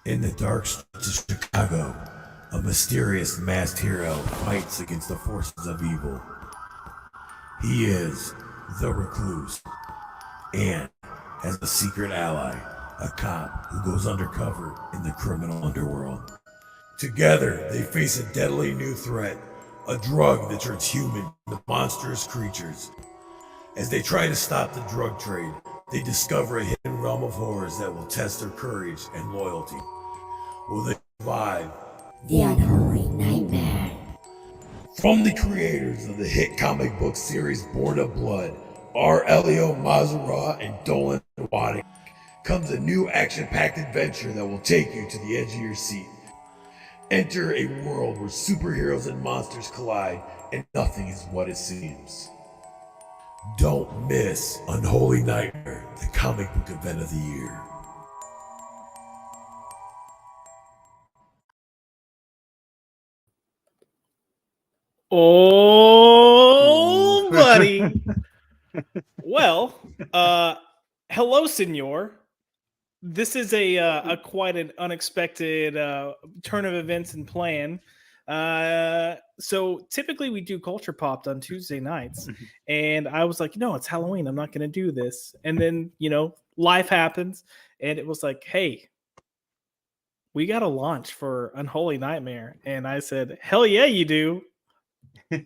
In the dark streets of Chicago, a mysterious masked hero fights against the forces of evil. He is the Recluse, and as a secret ally, a cop who goes undercover in the criminal underworld. Together, they face a deadly new threat, a drug that turns humans into monstrous creatures. As they try to stop the drug trade, they discover a hidden realm of horrors that will test their courage and loyalty. Will they survive the Unholy Nightmare? From the creators of the hit comic book series Born of Blood, Aurelio, Mazzara, and Dolan and Waddick, comes a new action-packed adventure that will take you to the edge of your seat. Enter a world where superheroes and monsters collide, and nothing is what it seems. Don't miss Unholy Nightmare, the comic book event of the year. Oh, buddy. Well, hello, senor. This is a quite an unexpected turn of events and plan. So typically we do Culture Popped on Tuesday nights, and I was like, no, it's Halloween. I'm not going to do this. And then, life happens, and it was like, hey, we got a launch for Unholy Nightmare. And I said, hell yeah, you do.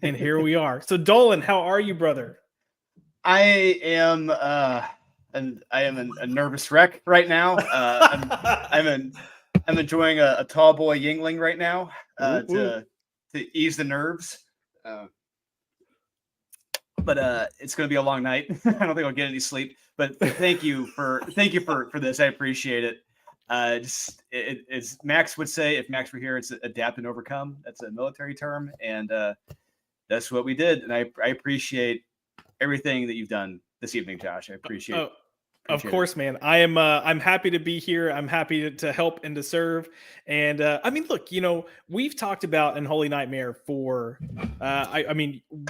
And here we are. So Dolan, how are you, brother? I am a nervous wreck right now. I'm enjoying a tall boy Yingling right now to ease the nerves. But it's going to be a long night. I don't think I'll get any sleep. But thank you for this. I appreciate it. As Max would say, if Max were here, it's adapt and overcome. That's a military term, and that's what we did. And I appreciate everything that you've done this evening, Josh. I appreciate it. Of course, man. I'm happy to be here. I'm happy to help and to serve. And look, we've talked about Unholy Nightmare for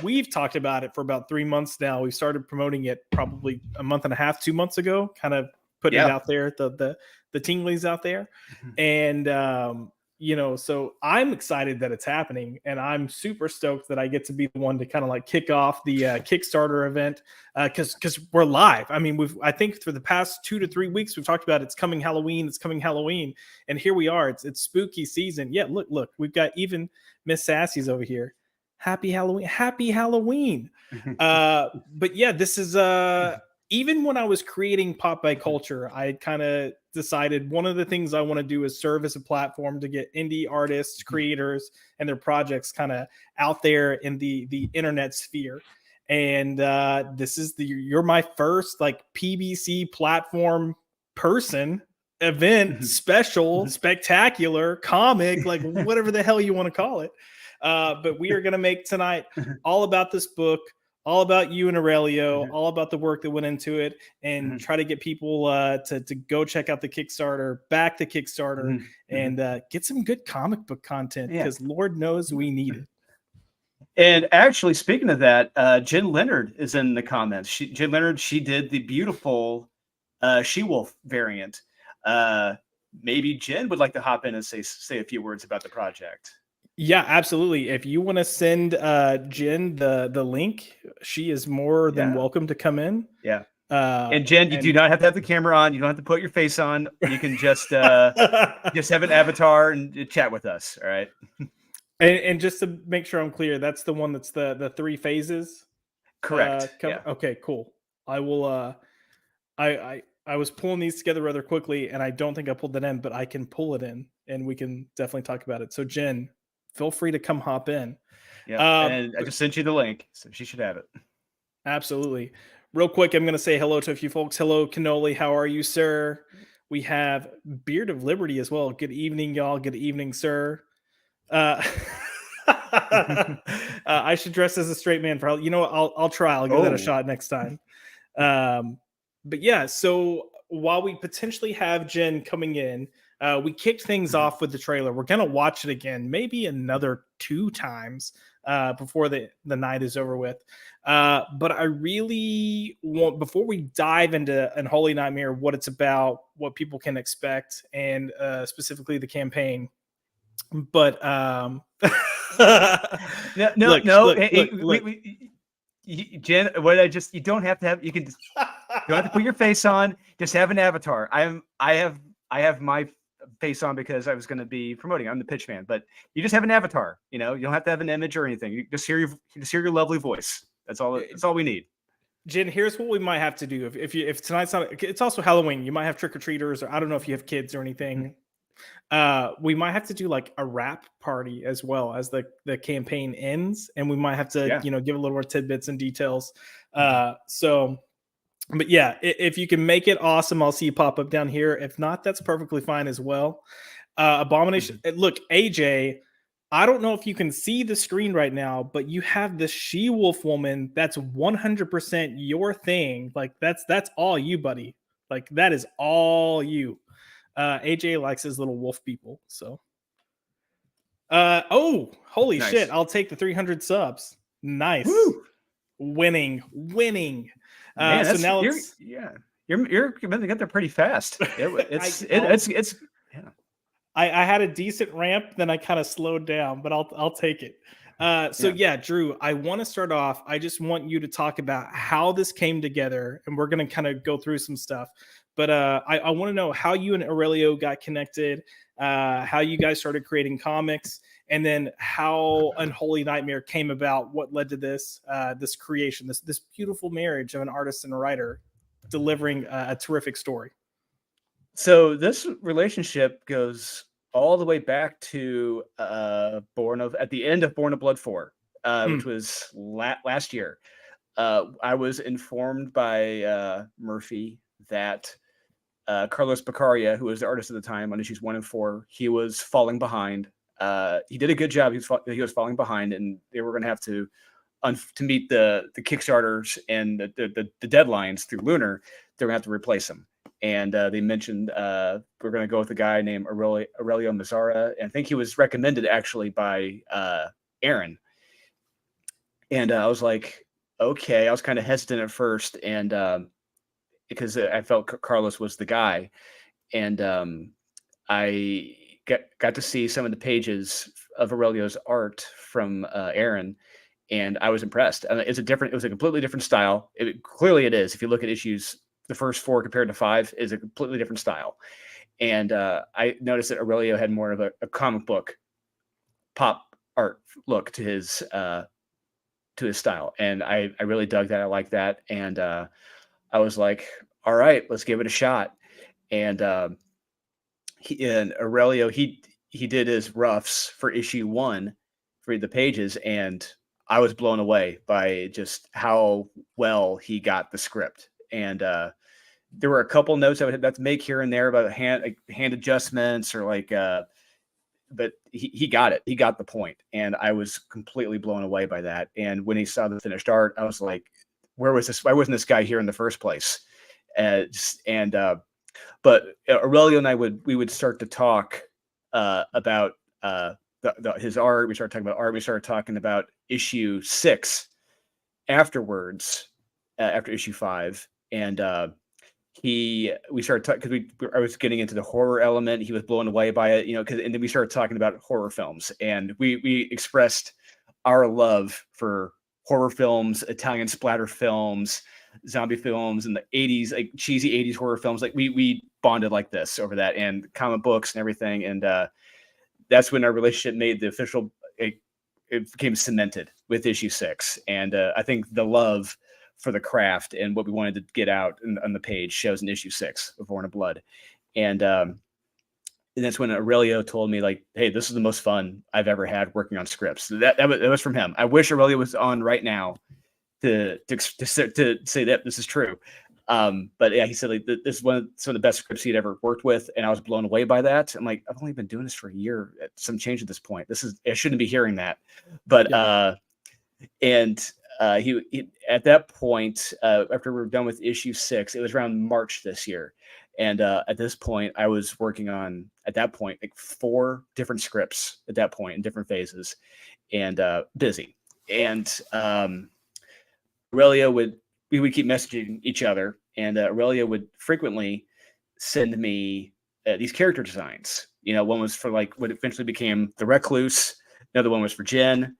we've talked about it for about 3 months now. We started promoting it probably a month and a half, 2 months ago, kind of putting it out there, the tinglies out there. And so I'm excited that it's happening, and I'm super stoked that I get to be the one to kind of like kick off the Kickstarter event because we're live. I think for the past 2 to 3 weeks we've talked about it's coming Halloween, and here we are. It's spooky season. Yeah, look, we've got even Miss Sassy's over here. Happy Halloween. But yeah, this is even when I was creating Pop by Culture, I kind of decided one of the things I want to do is serve as a platform to get indie artists, creators, and their projects kind of out there in the internet sphere. And this is you're my first like PBC platform person event, special, spectacular, comic, like whatever the hell you want to call it. But we are going to make tonight all about this book, all about you and Aurelio, all about the work that went into it, and try to get people to go check out the Kickstarter, back the Kickstarter, and get some good comic book content, because Lord knows we need it. And actually, speaking of that, Jen Leonard is in the comments. She did the beautiful She-Wolf variant. Maybe Jen would like to hop in and say a few words about the project. Yeah, absolutely. If you want to send Jen the link, she is more than welcome to come in. Yeah. And Jen, you do not have to have the camera on. You don't have to put your face on. You can just have an avatar and chat with us. All right. And just to make sure I'm clear, that's the one that's the 3 phases. Correct. Okay, cool. I will. I was pulling these together rather quickly, and I don't think I pulled that in, but I can pull it in, and we can definitely talk about it. So Jen, feel free to come hop in. Yeah, and I just sent you the link, so she should have it. Absolutely. Real quick, I'm going to say hello to a few folks. Hello, Cannoli. How are you, sir? We have Beard of Liberty as well. Good evening, y'all. Good evening, sir. I should dress as a straight man for I'll try. I'll give that a shot next time. But yeah, so while we potentially have Jen coming in, we kicked things off with the trailer. We're going to watch it again, maybe another 2 times. before the night is over with. But I really want, before we dive into Unholy Nightmare, what it's about, what people can expect, and specifically the campaign. But no, look, no. look, Hey, look. Jen, you don't have to have. You can just, you don't have to put your face on. Just have an avatar. I have my face on because I was going to be promoting. I'm the pitch man, but you just have an avatar. You know, you don't have to have an image or anything. You just hear your lovely voice. That's all. That's all we need. Jen, here's what we might have to do. If tonight's not, it's also Halloween. You might have trick or treaters, or I don't know if you have kids or anything. We might have to do like a wrap party as well as the campaign ends, and we might have to give a little more tidbits and details. But yeah, if you can make it, awesome. I'll see you pop up down here. If not, that's perfectly fine as well. Abomination. Look, AJ, I don't know if you can see the screen right now, but you have the she-wolf woman. That's 100% your thing. Like that's all you, buddy. Like that is all you. AJ likes his little wolf people. So, holy Nice. shit! I'll take the 300 subs. Nice. Woo! Winning. Man, So now you're going to get there pretty fast. It's I had a decent ramp, then I kind of slowed down, but I'll take it. Drew, I want to start off. I just want you to talk about how this came together, and we're going to kind of go through some stuff. But I want to know how you and Aurelio got connected, how you guys started creating comics, and then how Unholy Nightmare came about. What led to this creation, this beautiful marriage of an artist and a writer delivering a terrific story. So this relationship goes all the way back to at the end of Born of Blood 4, which was last year. I was informed by Murphy that Carlos Beccaria, who was the artist at the time on issues 1 and 4, he was falling behind. He did a good job. He was falling behind, and they were going to have to meet the Kickstarters and the deadlines through Lunar. They were going to have to replace him. And they mentioned we're going to go with a guy named Aurelio Mazzara, and I think he was recommended actually by Aaron. And I was like, okay. I was kind of hesitant at first, and because I felt Carlos was the guy, and I got to see some of the pages of Aurelio's art from Aaron, and I was impressed. It was a completely different style. Clearly it is. If you look at issues, the first 4 compared to 5 is a completely different style. And I noticed that Aurelio had more of a comic book pop art look to his style. And I really dug that. I like that. And I was like, all right, let's give it a shot. And Aurelio, he did his roughs for issue 1 for the pages, and I was blown away by just how well he got the script. And there were a couple notes I would have to make here and there about hand adjustments or but he got it. He got the point, and I was completely blown away by that. And when he saw the finished art, I was like, "Where was this? Why wasn't this guy here in the first place?" But Aurelio and I would start to talk about his art. We started talking about art. We started talking about issue 6 afterwards, after issue 5, and we started talking because I was getting into the horror element. He was blown away by it, and then we started talking about horror films, and we expressed our love for horror films, Italian splatter films, zombie films, and the 80s, like cheesy 80s horror films. Like we bonded like this over that, and comic books and everything. And that's when our relationship made the official, it became cemented with issue 6. And I think the love for the craft and what we wanted to get out on the page shows in issue 6 of Born of Blood. And that's when Aurelio told me, like, hey, this is the most fun I've ever had working on scripts. That was from him. I wish Aurelio was on right now to say that this is true. But yeah, he said, like, this is some of the best scripts he'd ever worked with, and I was blown away by that. I'm like, I've only been doing this for a year, some change at this point. I shouldn't be hearing that. But he at that point, after we were done with issue 6, it was around March this year. And at this point, I was working on, like 4 different scripts at that point in different phases. and busy. And Aurelio we would keep messaging each other, and Aurelio would frequently send me these character designs. You know, one was for like what eventually became the Recluse. Another one was for Jen,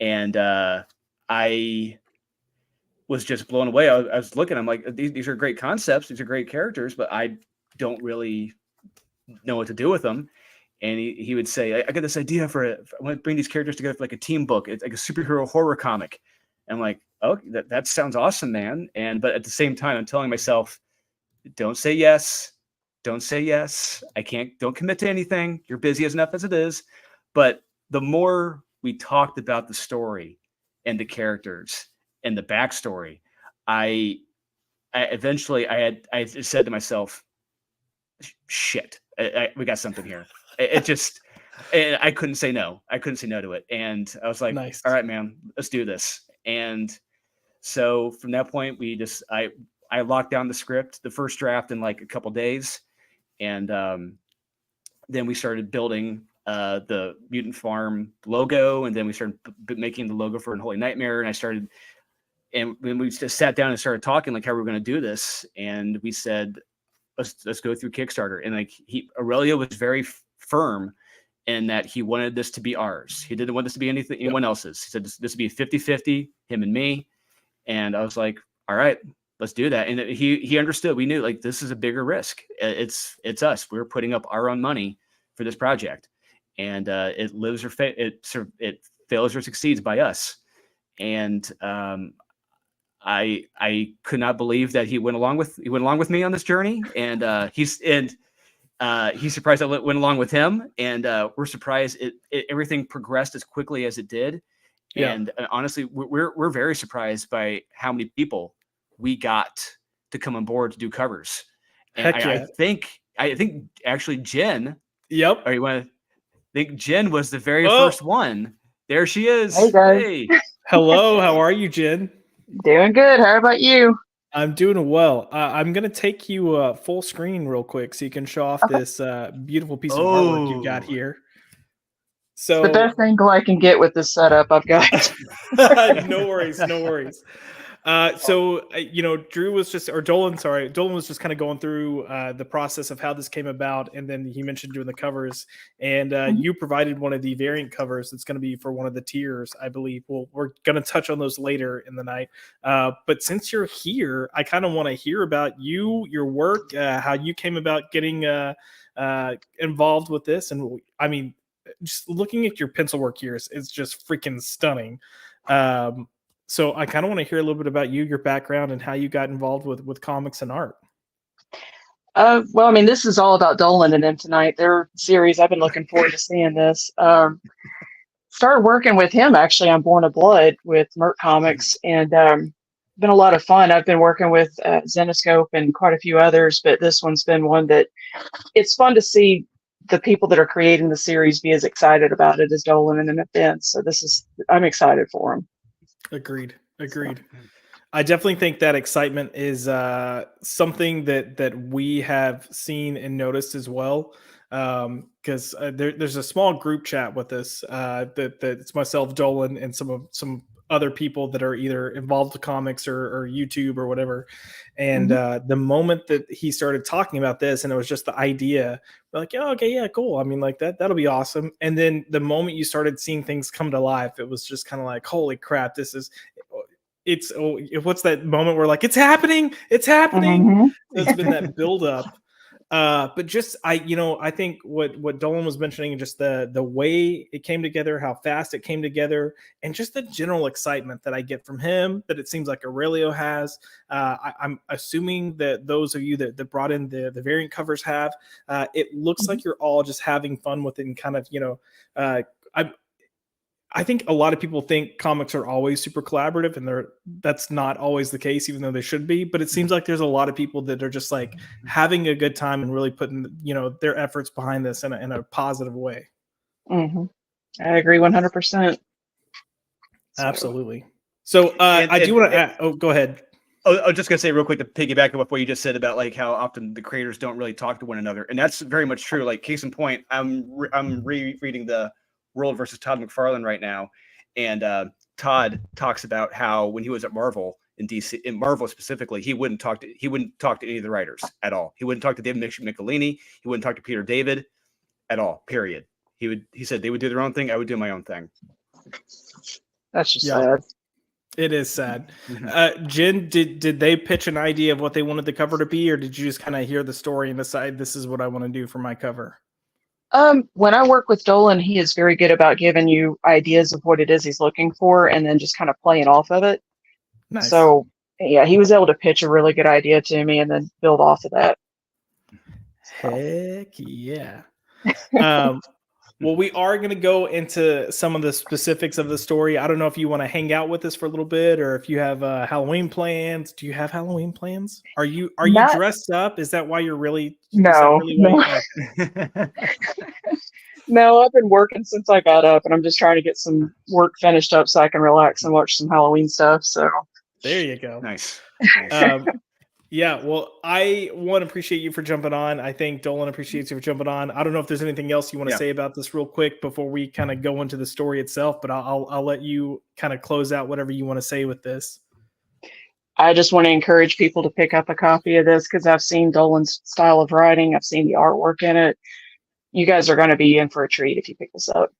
and I was just blown away. I was looking. I'm like, these are great concepts. These are great characters, but I don't really know what to do with them. And he would say, I got this idea I want to bring these characters together for like a team book. It's like a superhero horror comic. And I'm like, oh, that sounds awesome, man. But at the same time, I'm telling myself, don't say yes. Don't say yes. Don't commit to anything. You're busy enough as it is. But the more we talked about the story and the characters and the backstory, I eventually said to myself, shit, we got something here. I couldn't say no. I couldn't say no to it. And I was like, Nice. all right, man, let's do this. And so from that point, I locked down the script, the first draft, in like a couple days. And then we started building the Mutant Farm logo. And then we started making the logo for Unholy Nightmare. And when we just sat down and started talking, like, how we're going to do this. And we said, let's go through Kickstarter. And like Aurelio was very firm in that he wanted this to be ours. He didn't want this to be anyone else's. He said this would be 50-50, him and me. And I was like, all right, let's do that. And he understood. We knew, like, this is a bigger risk. It's us. We're putting up our own money for this project, and it fails or succeeds by us. And I could not believe that he went along with me on this journey, and he's surprised I went along with him, and we're surprised everything progressed as quickly as it did. Yeah. And honestly, we're very surprised by how many people we got to come on board to do covers. And I think actually Jen. Yep. Or you want to think Jen was the very first one. There she is. Hey guys. Hey. Hello. How are you, Jen? Doing good. How about you? I'm doing well. I'm going to take you full screen real quick so you can show off this beautiful piece of artwork you got here. So the best angle I can get with this setup I've got. No worries. So Dolan was just kind of going through the process of how this came about, and then he mentioned doing the covers, and you provided one of the variant covers that's going to be for one of the tiers, I believe. Well, we're going to touch on those later in the night, but since you're here, I kind of want to hear about your work, how you came about getting involved with this. And I mean, just looking at your pencil work here is just freaking stunning. So I kind of want to hear a little bit about your background, and how you got involved with comics and art. Well, I mean, this is all about Dolan and them tonight. Their series, I've been looking forward to seeing this. Started working with him actually on Born of Blood with Merc Comics, and been a lot of fun. I've been working with Zenoscope and quite a few others, but this one's been one that it's fun to see the people that are creating the series be as excited about it as Dolan and them have been. So I'm excited for them. Agreed. I definitely think that excitement is something that we have seen and noticed as well. Because there's a small group chat with us that it's myself, Dolan, and some other people that are either involved with comics or YouTube or whatever. And the moment that he started talking about this, and it was just the idea, we're like, oh, okay, yeah, cool. I mean, like that'll be awesome. And then the moment you started seeing things come to life, it was just kind of like, holy crap, what's that moment where like, it's happening. So it's been that buildup. But just I think what Dolan was mentioning, just the way it came together, how fast it came together, and just the general excitement that I get from him, that it seems like Aurelio has. I'm assuming that those of you that brought in the variant covers have. It looks like you're all just having fun with it, and kind of I think a lot of people think comics are always super collaborative, and that's not always the case, even though they should be. But it seems like there's a lot of people that are just like having a good time and really putting their efforts behind this in a positive way. I agree 100%. Absolutely. So I do want to add. Oh, go ahead. I was just gonna say real quick to piggyback on what you just said about like how often the creators don't really talk to one another, and that's very much true. Like case in point, I'm rereading the World versus Todd McFarlane right now, And Todd talks about how when he was at Marvel in DC, in Marvel specifically, he wouldn't talk to any of the writers at all. He wouldn't talk to David Michelini. He wouldn't talk to Peter David at all. Period. He said they would do their own thing. I would do my own thing. That's just sad. It is sad. Jen, did they pitch an idea of what they wanted the cover to be, or did you just kind of hear the story and decide this is what I want to do for my cover? When I work with Dolan, he is very good about giving you ideas of what it is he's looking for and then just kind of playing off of it. Nice. So yeah, he was able to pitch a really good idea to me and then build off of that. Heck yeah. Well, we are going to go into some of the specifics of the story. I don't know if you want to hang out with us for a little bit, or if you have Halloween plans. Do you have Halloween plans? Are you dressed up? Is that why you're really? No. No, I've been working since I got up, and I'm just trying to get some work finished up so I can relax and watch some Halloween stuff. So there you go. Nice. Yeah, well, I appreciate you for jumping on. I think Dolan appreciates you for jumping on. I don't know if there's anything else you want to say about this real quick before we kind of go into the story itself, but I'll let you kind of close out whatever you want to say with this. I just want to encourage people to pick up a copy of this because I've seen Dolan's style of writing. I've seen the artwork in it. You guys are going to be in for a treat if you pick this up.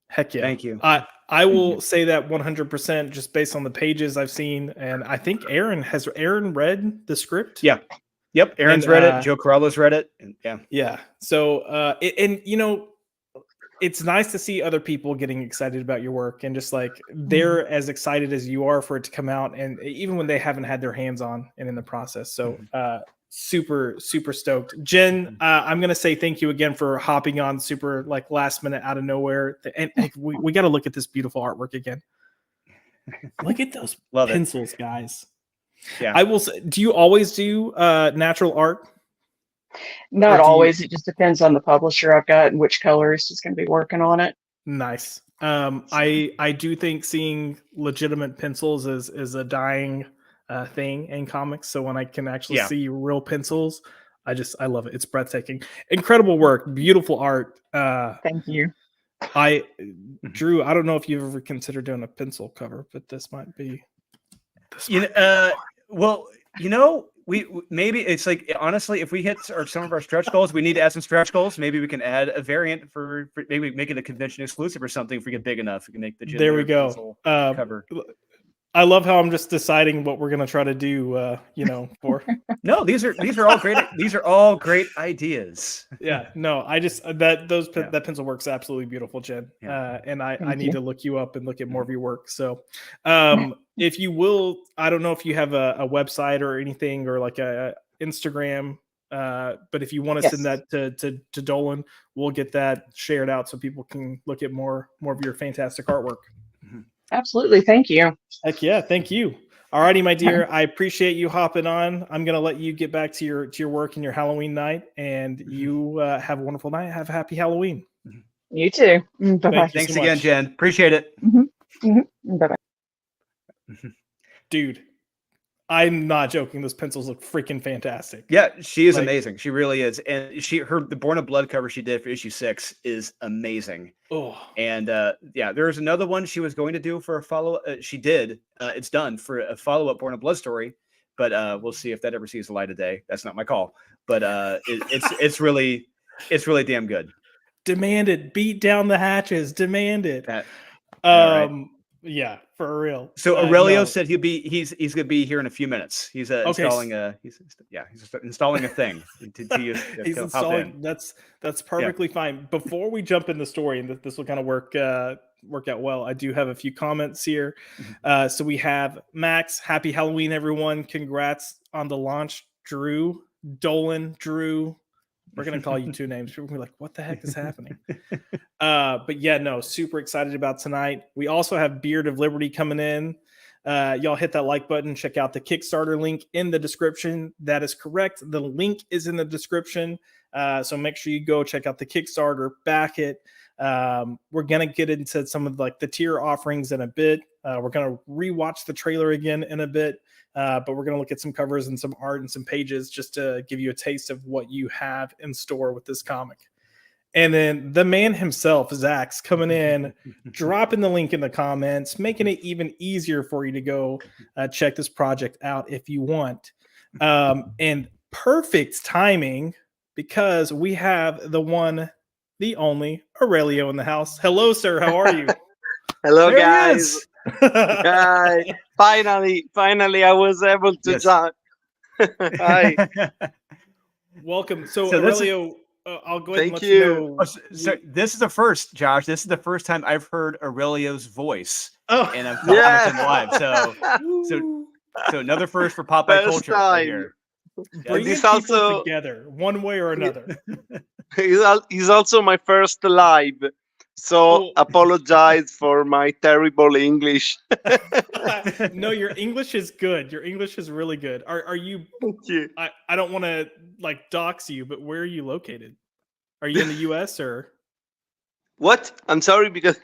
Heck yeah. Thank you. I will say that 100% just based on the pages I've seen. And I think Aaron read the script. Yeah. Yep. Aaron's read it. Joe Corralo's read it. And yeah. So, and you know, it's nice to see other people getting excited about your work and just like they're as excited as you are for it to come out. And even when they haven't had their hands on and in the process. So, super stoked. Jen, I'm gonna say thank you again for hopping on super like last minute out of nowhere, and we got to look at this beautiful artwork again. Look at those pencils, guys. Yeah, I will say, do you always do natural art? Not always. It just depends on the publisher I've got and which colorist is going to be working on it. Nice. I do think seeing legitimate pencils is a dying thing in comics. So when I can actually see real pencils, I love it. It's breathtaking. Incredible work. Beautiful art. Thank you. Drew, I don't know if you've ever considered doing a pencil cover, but this might be. Well, you know, we maybe it's like honestly, if we hit some of our stretch goals, we need to add some stretch goals. Maybe we can add a variant for maybe make it a convention exclusive or something. If we get big enough, we can make the there we go cover. I love how I'm just deciding what we're gonna try to do. For no, these are all great. These are all great ideas. Yeah, no, I just that pencil work's absolutely beautiful, Jen. And I need to look you up and look at more of your work. So, if you will, I don't know if you have a website or anything or like a Instagram, but if you want to send that to Dolan, we'll get that shared out so people can look at more of your fantastic artwork. Absolutely. Thank you. Heck yeah. Thank you. All righty, my dear. I appreciate you hopping on. I'm going to let you get back to your work and your Halloween night, and you have a wonderful night. Have a happy Halloween. You too. Bye-bye. Thanks again, Jen. Appreciate it. Bye-bye. Dude, I'm not joking. Those pencils look freaking fantastic. Yeah, she is amazing. She really is. And the Born of Blood cover she did for issue 6 is amazing. Oh, and there's another one she was going to do for a follow. She did. It's done for a follow-up Born of Blood story, but we'll see if that ever sees the light of day. That's not my call, but it's really damn good. Demand it. Beat down the hatches. Demand it. Right. Yeah, for real. So Aurelio said he's gonna be here in a few minutes. He's installing he's installing a thing he's installing. That's perfectly fine. Before we jump in the story, and this will kind of work out well, I do have a few comments here. So we have Max, happy Halloween, everyone. Congrats on the launch. Drew, Dolan, Drew. We're going to call you two names. People will be like, what the heck is happening? But yeah, no, super excited about tonight. We also have Beard of Liberty coming in. Y'all hit that like button. Check out the Kickstarter link in the description. That is correct. The link is in the description. So make sure you go check out the Kickstarter, back it. We're going to get into some of like the tier offerings in a bit. We're going to rewatch the trailer again in a bit. But we're going to look at some covers and some art and some pages just to give you a taste of what you have in store with this comic. And then the man himself, Zach's coming in, dropping the link in the comments, making it even easier for you to go check this project out if you want. And perfect timing because we have the one, the only Aurelio in the house. Hello, sir. How are you? Hello, There he guys. is. Hi. Finally, I was able to Yes. join. Hi. Welcome. So, So this is- Aurelio, I'll go ahead and Thank let you you. know. Oh, so this is the first, Josh. This is the first time I've heard Aurelio's voice, Oh, and I'm Yeah. commenting live. So another first for Popeye First culture right time. here. bringing this people also- together one way or another. He's also my first live, so Oh. apologize for my terrible English. No, your English is good. Your English is really good. Are you? Thank you. I don't want to like dox you, but where are you located? Are you in the U.S. or? What? I'm sorry because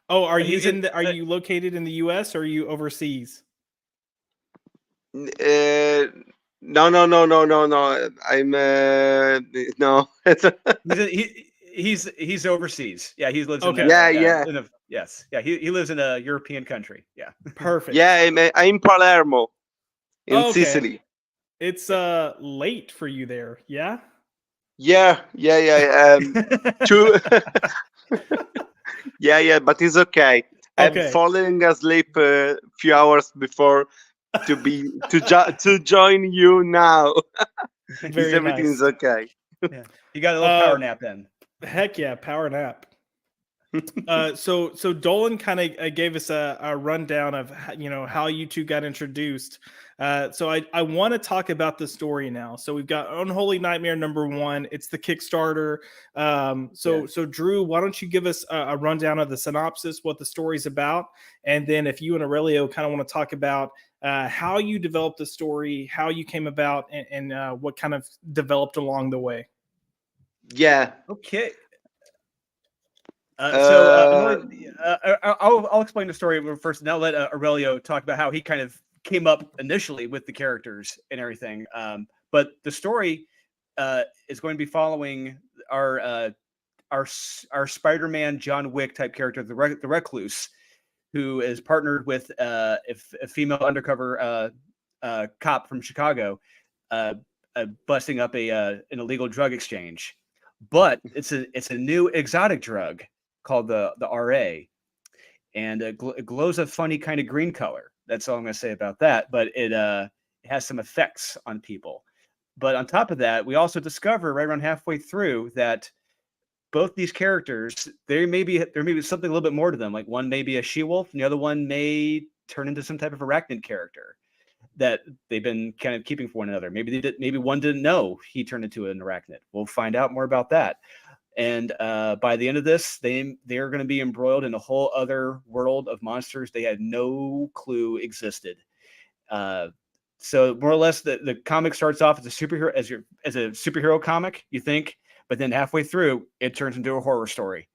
Oh, are you He's in in- the? Are you located in the U.S. or are you overseas? no. I'm no. He's overseas. Yeah, he lives Okay. in Yeah. in yes. Yeah, he lives in a European country. Yeah. Perfect. Yeah, I'm Palermo in Okay. Sicily. It's late for you there. Yeah. Yeah. True. yeah, but it's okay. Okay. I'm falling asleep a few hours before to join you now. Very Everything's nice. okay. You got a little power Uh, nap then. Heck yeah, power nap. So Dolan kind of gave us a rundown of how you two got introduced. So I want to talk about the story now. So we've got Unholy Nightmare #1. It's the Kickstarter. So Drew, why don't you give us a rundown of the synopsis, what the story's about, and then if you and Aurelio kind of want to talk about how you developed the story, how you came about, and what kind of developed along the way. Yeah. Okay. I'll explain the story first, and I'll let Aurelio talk about how he kind of came up initially with the characters and everything. But the story is going to be following our Spider-Man John Wick type character, the Recluse, who is partnered with a female undercover cop from Chicago, busting up an illegal drug exchange. But it's a new exotic drug called the RA, and it glows a funny kind of green color. That's all I'm going to say about that. But it has some effects on people. But on top of that, we also discover right around halfway through that both these characters, there may be something a little bit more to them. Like one may be a she-wolf, and the other one may turn into some type of arachnid character that they've been kind of keeping for one another. Maybe maybe one didn't know he turned into an arachnid. We'll find out more about that. And by the end of this, they're going to be embroiled in a whole other world of monsters they had no clue existed. So more or less, the comic starts off as a superhero as a superhero comic, you think, but then halfway through, it turns into a horror story.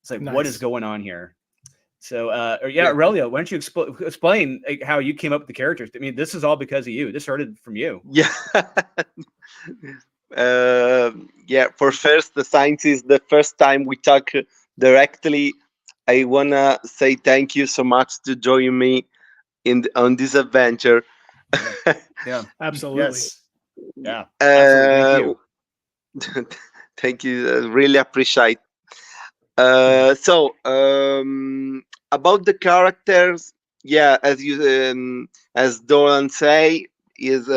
It's like, what is Nice. going on here? So, Aurelio, why don't you explain how you came up with the characters? I mean, this is all because of you. This started from you. Yeah. For first, the science is the first time we talk directly. I wanna say thank you so much to join me on this adventure. Yeah, Absolutely. yes, yeah, absolutely. Thank you. Thank you. Really appreciate. About the characters, yeah, as Dolan say, is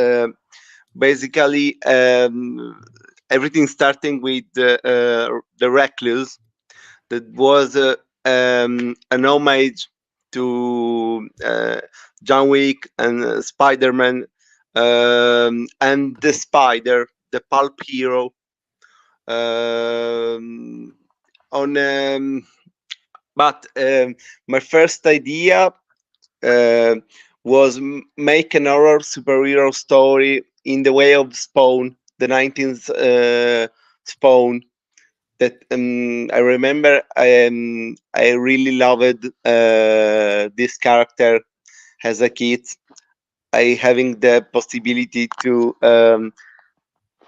basically everything starting with the Recluse. That was an homage to John Wick and Spider-Man, and the Spider, the pulp hero. My first idea was make an horror superhero story in the way of Spawn, the 19th Spawn. That I remember I really loved this character as a kid. I having the possibility to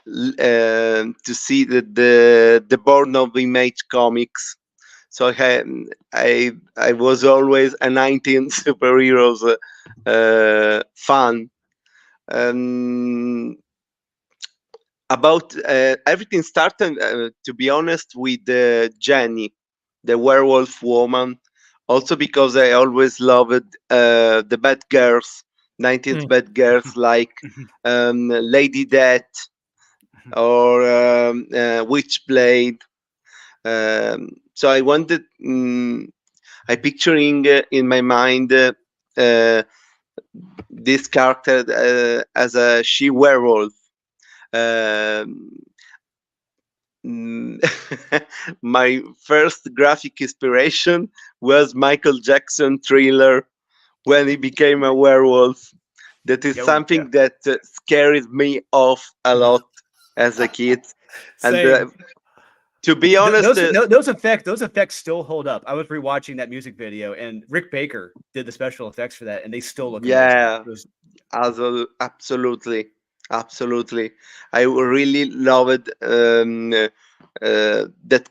to see the Born of Image comics. So I was always a 19 superheroes fan. About everything started, to be honest, with Jenny, the werewolf woman. Also because I always loved the bad girls, 19th bad girls like Lady Death or Witchblade. So I wanted, I picturing in my mind this character as a she werewolf. My first graphic inspiration was Michael Jackson Thriller when he became a werewolf. That is something that scared me off a lot as a kid. And to be honest, those effects still hold up. I was rewatching that music video, and Rick Baker did the special effects for that, and they still look amazing. Absolutely. I really loved that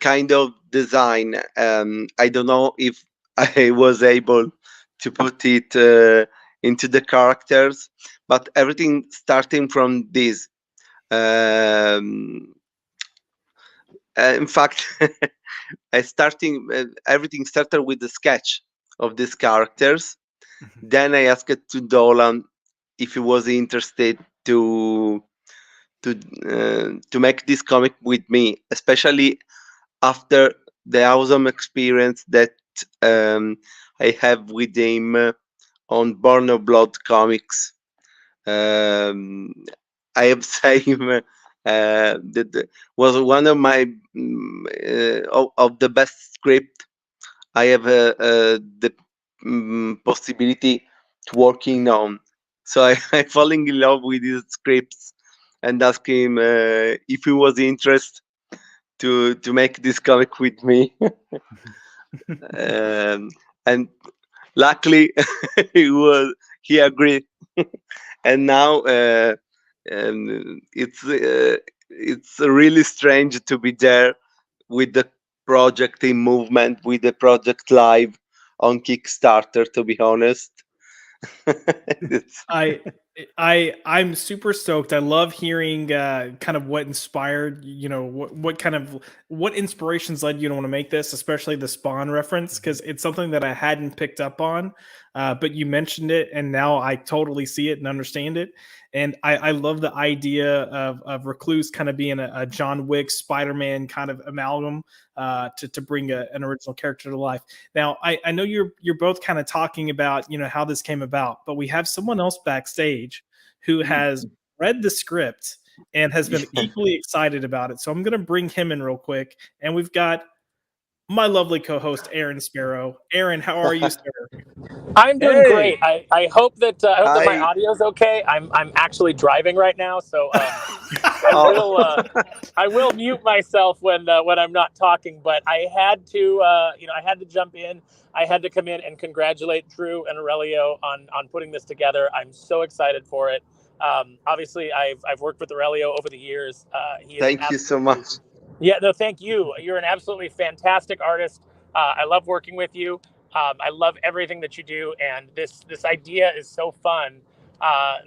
kind of design. I don't know if I was able to put it into the characters, but everything starting from this. In fact, everything started with the sketch of these characters. Then I asked to Dolan if he was interested to make this comic with me, especially after the awesome experience that I have with him on Born of Blood comics. I have seen that was one of my of the best script I have the possibility to working on. So I falling in love with his scripts and asked him if he was interested to make this comic with me. And luckily he agreed. And now it's really strange to be there with the project in movement, with the project live on Kickstarter, to be honest. I'm super stoked. I love hearing kind of what inspired, what inspirations led you to want to make this, especially the Spawn reference, because it's something that I hadn't picked up on, but you mentioned it, and now I totally see it and understand it. And I love the idea of Recluse kind of being a John Wick, Spider-Man kind of amalgam to bring an original character to life. Now, I know you're both kind of talking about how this came about, but we have someone else backstage who has read the script and has been equally excited about it. So I'm going to bring him in real quick, and we've got my lovely co-host Aaron Sparrow. Aaron, how are you, sir? I'm doing great. I hope that my audio's okay. I'm actually driving right now, so I will mute myself when I'm not talking. But I had to I had to jump in. I had to come in and congratulate Drew and Aurelio on putting this together. I'm so excited for it. Obviously, I've worked with Aurelio over the years. Thank you so much. Yeah, no, thank you. You're an absolutely fantastic artist. I love working with you. I love everything that you do, and this idea is so fun.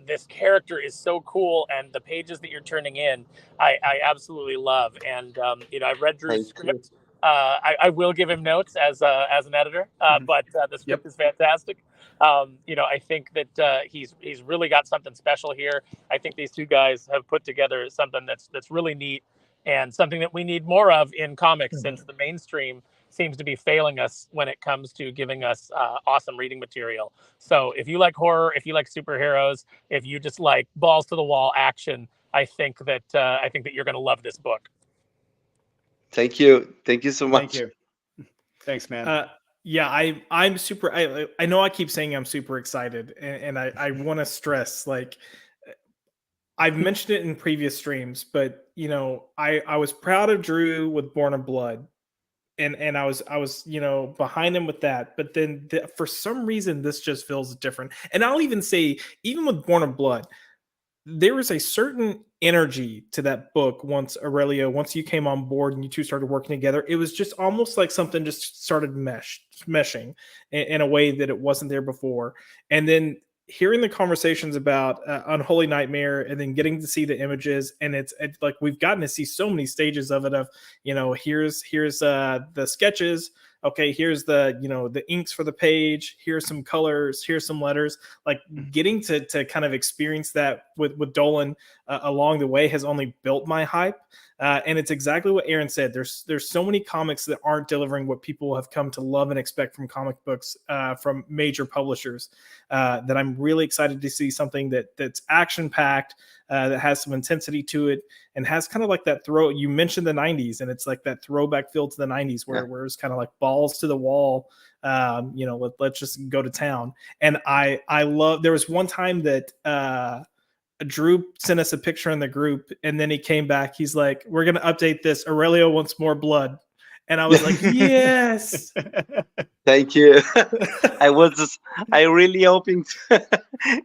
This character is so cool, and the pages that you're turning in, I absolutely love. And I've read Drew's script. I will give him notes as an editor, but the script is fantastic. I think that he's really got something special here. I think these two guys have put together something that's really neat and something that we need more of in comics, since the mainstream seems to be failing us when it comes to giving us awesome reading material. So if you like horror, if you like superheroes, if you just like balls to the wall action, I think that you're going to love this book. Thank you so much. Thank you. Thanks, man. I'm super. I know I keep saying I'm super excited, and I want to stress, like, I've mentioned it in previous streams, but I was proud of Drew with Born of Blood, and I was behind him with that. But then for some reason this just feels different. And I'll even say, even with Born of Blood, there is a certain energy to that book once once you came on board and you two started working together. It was just almost like something just started meshing in a way that it wasn't there before. And then hearing the conversations about Unholy Nightmare, and then getting to see the images, and it's like we've gotten to see so many stages of it. Of here's the sketches. Okay, here's the inks for the page. Here's some colors. Here's some letters. Like getting to kind of experience that with Dolan along the way has only built my hype. And it's exactly what Aaron said. There's so many comics that aren't delivering what people have come to love and expect from comic books from major publishers. That I'm really excited to see something that's action packed, that has some intensity to it, and has kind of like that throw. You mentioned the '90s, and it's like that throwback feel to the '90s, where it's kind of like balls to the wall. Let's just go to town. And I love. There was one time that Drew sent us a picture in the group, and then he came back. He's like, "We're gonna update this. Aurelio wants more blood," and I was like, "Yes." Thank you. I really hoping.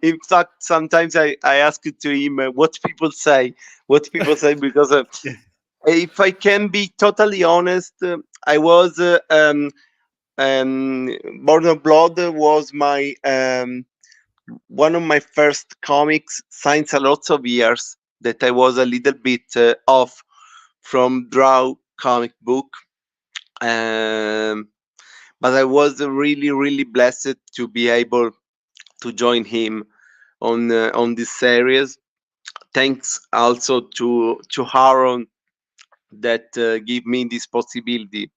In fact, sometimes I ask it to him what people say, because if I can be totally honest, I was Born of Blood was my one of my first comics since a lot of years that I was a little bit off from draw comic book. But I was really, really blessed to be able to join him on this series. Thanks also to Aaron that gave me this possibility.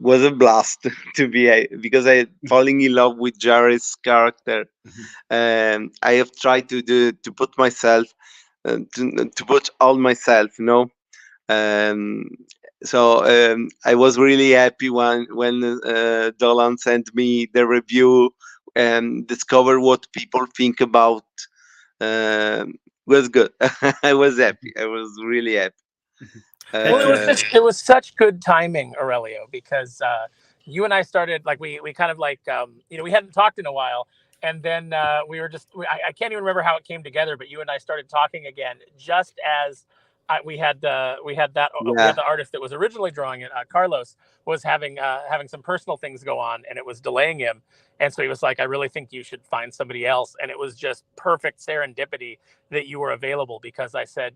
Was a blast to be, because I falling in love with Jared's character. I have tried to put myself to put all myself, so I was really happy when Dolan sent me the review and discover what people think about. Was good. I was happy. I was really happy. Well, it was such good timing, Aurelio, because you and I started, like, we kind of like we hadn't talked in a while, and then we were just I can't even remember how it came together, but you and I started talking again just as we had the artist that was originally drawing it, Carlos, was having some personal things go on, and it was delaying him. And so he was like, I really think you should find somebody else. And it was just perfect serendipity that you were available, because I said,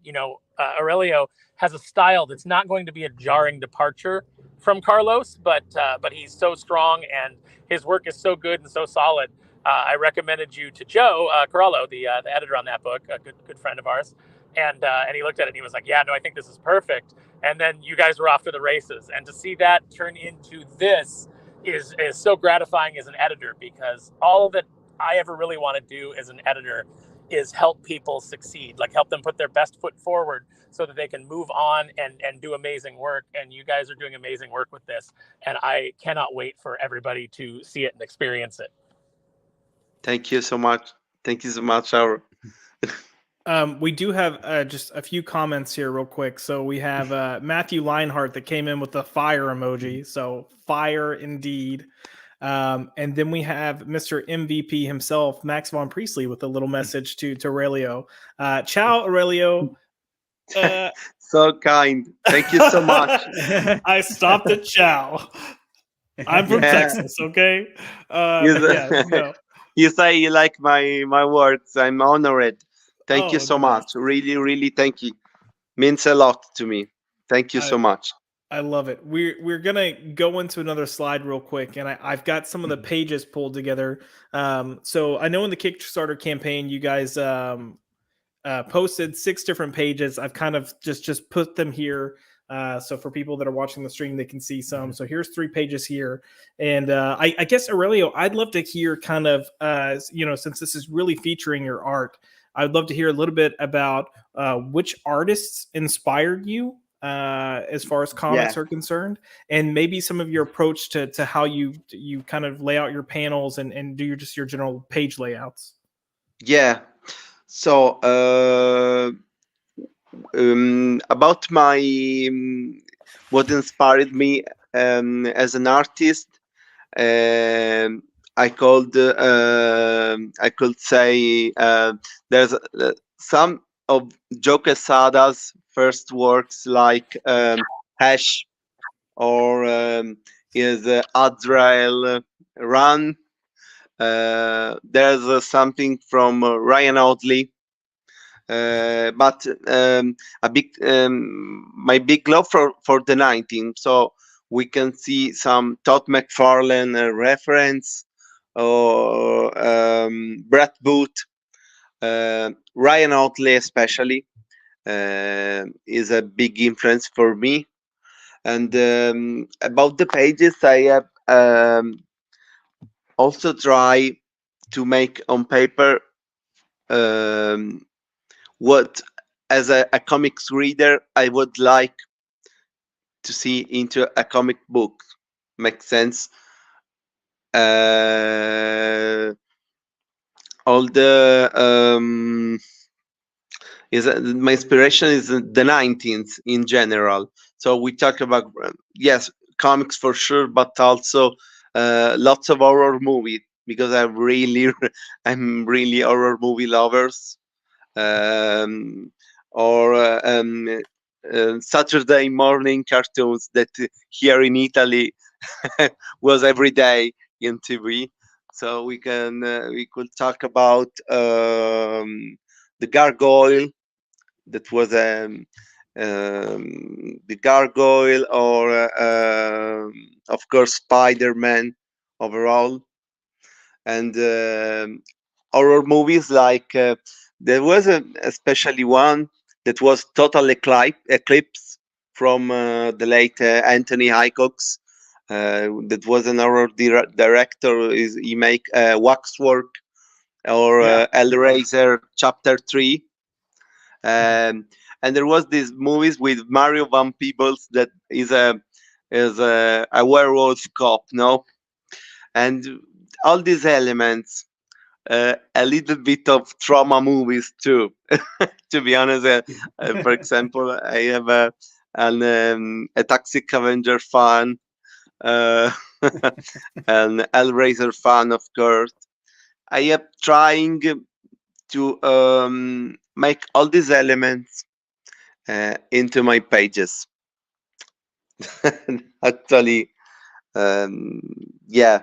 Aurelio has a style that's not going to be a jarring departure from Carlos, but he's so strong and his work is so good and so solid. I recommended you to Joe Corallo, the editor on that book, a good friend of ours. And he looked at it and he was like, yeah, no, I think this is perfect. And then you guys were off to the races. And to see that turn into this is so gratifying as an editor, because all that I ever really want to do as an editor is help people succeed, like help them put their best foot forward so that they can move on and do amazing work. And you guys are doing amazing work with this. And I cannot wait for everybody to see it and experience it. Thank you so much. Thank you so much, Aura. We do have just a few comments here real quick. So we have Matthew Leinhart that came in with the fire emoji. So fire indeed. And then we have Mr. MVP himself, Max Von Priestley, with a little message to Aurelio. Ciao, Aurelio. So kind. Thank you so much. I stopped at ciao. I'm from Texas, okay? You say you like my words. I'm honored. Thank you so much. Really, really thank you. Means a lot to me. Thank you so much. I love it. We're gonna go into another slide real quick, and I've got some of the pages pulled together. So I know in the Kickstarter campaign, you guys posted 6 different pages. I've kind of just put them here. So for people that are watching the stream, they can see some. So here's 3 pages here. And I guess, Aurelio, I'd love to hear kind of, since this is really featuring your art, I'd love to hear a little bit about which artists inspired you as far as comics are concerned, and maybe some of your approach to how you kind of lay out your panels and do your general page layouts. Yeah. So about my what inspired me as an artist, I could say there's some of Joe Quesada's first works, like Hash, or is Azrael Run. There's something from Ryan Audley. But my big love for the 19th, so we can see some Todd McFarlane reference, or Brett Booth, Ryan Otley especially is a big influence for me. And about the pages, I have also try to make on paper what, as a comics reader, I would like to see into a comic book. Makes sense. All the my inspiration is the 19th in general. So we talk about yes, comics for sure, but also lots of horror movie, because I'm really horror movie lovers. Or Saturday morning cartoons that here in Italy was every day in TV. So we could talk about the Gargoyle, that was the Gargoyle, or of course Spider-Man overall, and horror movies like there was especially one that was Total Eclipse from the late Anthony Hickok's. That was an horror director. He make Waxwork, or Hellraiser Chapter 3. And there was these movies with Mario Van Peebles that is a werewolf cop, no? And all these elements, a little bit of trauma movies too. To be honest, for example, I have a Toxic Avenger fan, an Hellraiser fan, of course. I am trying to make all these elements into my pages. Actually, yeah.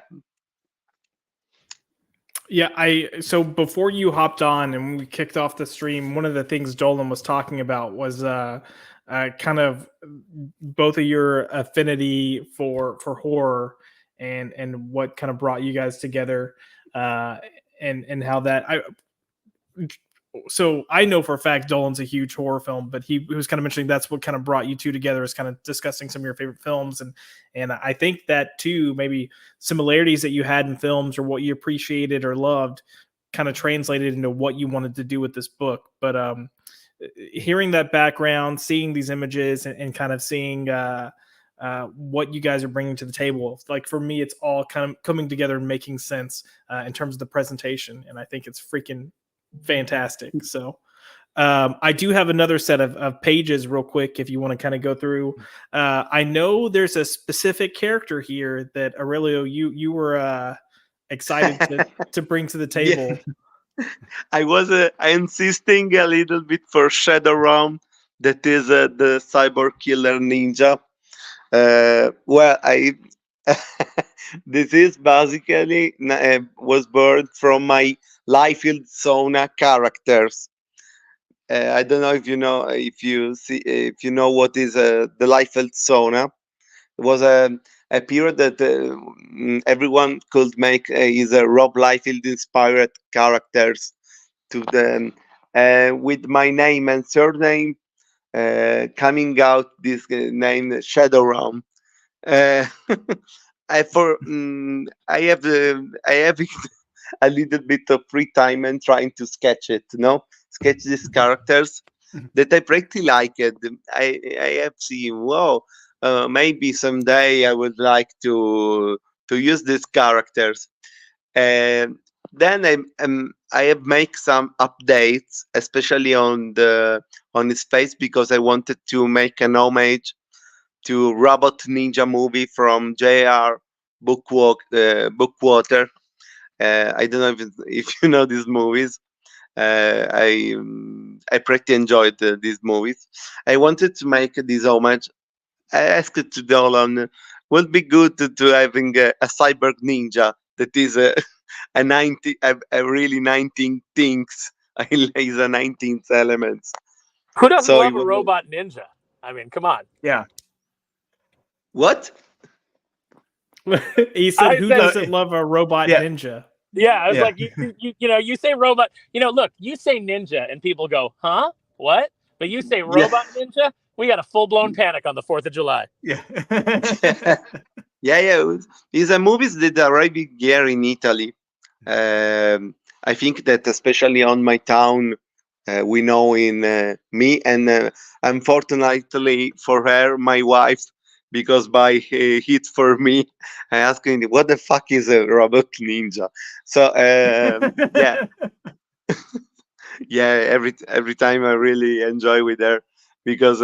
Yeah, so before you hopped on and we kicked off the stream, one of the things Dolan was talking about was kind of both of your affinity for horror, and what kind of brought you guys together, and how that so I know for a fact Dolan's a huge horror film, but he was kind of mentioning that's what kind of brought you two together, is kind of discussing some of your favorite films. And I think that too, maybe similarities that you had in films or what you appreciated or loved kind of translated into what you wanted to do with this book. But hearing that background, seeing these images, and kind of seeing what you guys are bringing to the table, like for me, it's all kind of coming together and making sense in terms of the presentation. And I think it's freaking fantastic. So I do have another set of pages real quick if you want to kind of go through. I know there's a specific character here that Aurelio you were excited to bring to the table. Yeah. I insisting a little bit for Shadow Realm, that is the cyber killer ninja. Well, I this is basically was born from my Liefeld Sauna characters. I don't know if you know what is the Liefeld Sauna. It was a period that everyone could make his Rob Liefeld inspired characters to them, with my name and surname coming out. This name Shadow Realm. I have a little bit of free time and trying to sketch sketch these characters that I pretty like it. I have seen, wow, maybe someday I would like to use these characters. And then I have make some updates, especially on his face, because I wanted to make an homage to Robot Ninja movie from J.R. Bookwater. I don't know if you know these movies. I pretty enjoyed these movies. I wanted to make this homage. I asked to Dolan, would be good to having a cyber ninja that is a really 19 things. Is a 19th elements. Who doesn't So love a robot ninja? I mean, come on. Yeah. What? He said, I "Who said- doesn't love a robot Yeah. ninja?" Yeah, I was Yeah. like, you say robot. Look, you say ninja, and people go, huh? What? But you say robot ninja, we got a full-blown panic on the 4th of July. Yeah. Yeah. These are movies that arrive here in Italy. I think that especially on my town, we know in me and unfortunately for her, my wife, because by hit for me, I asked him, what the fuck is a robot ninja? So yeah. Yeah, every time I really enjoy with her because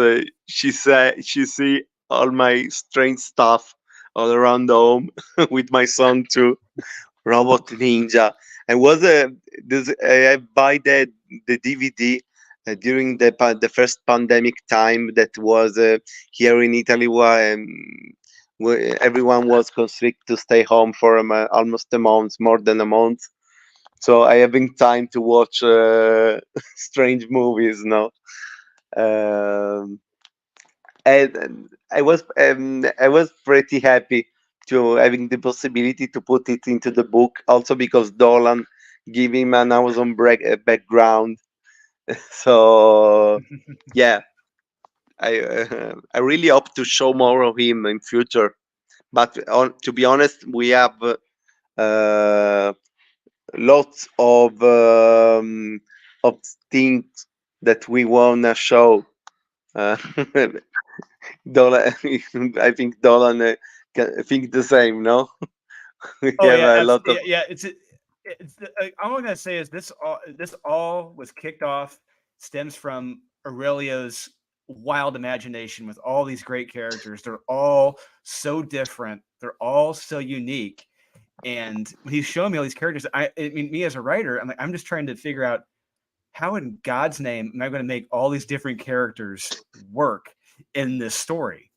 she see all my strange stuff all around the home with my son too. Robot Ninja. I was I buy the DVD during the first pandemic time that was here in Italy where everyone was constricted to stay home for almost a month, more than a month. So I having time to watch strange movies now. And I was pretty happy to having the possibility to put it into the book, also because Dolan gave him an Amazon background. So yeah, I really hope to show more of him in future. But to be honest, we have lots of things that we wanna show. Dolan, I think Dolan can think the same, no? We Oh have yeah, a lot of yeah. All I'm gonna say is this all was kicked off, stems from Aurelio's wild imagination with all these great characters. They're all so different. They're all so unique. And when he's showing me all these characters, I mean, me as a writer, I'm just trying to figure out how in God's name am I going to make all these different characters work in this story.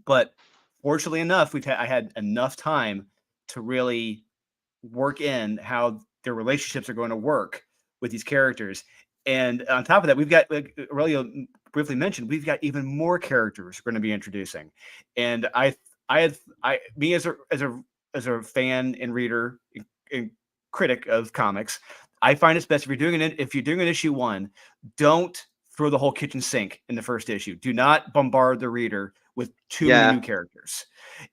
But fortunately enough, I had enough time to really work in how their relationships are going to work with these characters. And on top of that, we've got, like Aurelio briefly mentioned, we've got even more characters we're going to be introducing. And me as a fan and reader and critic of comics, I find it's best if you're doing an issue 1, don't throw the whole kitchen sink in the first issue. Do not bombard the reader with too many new characters.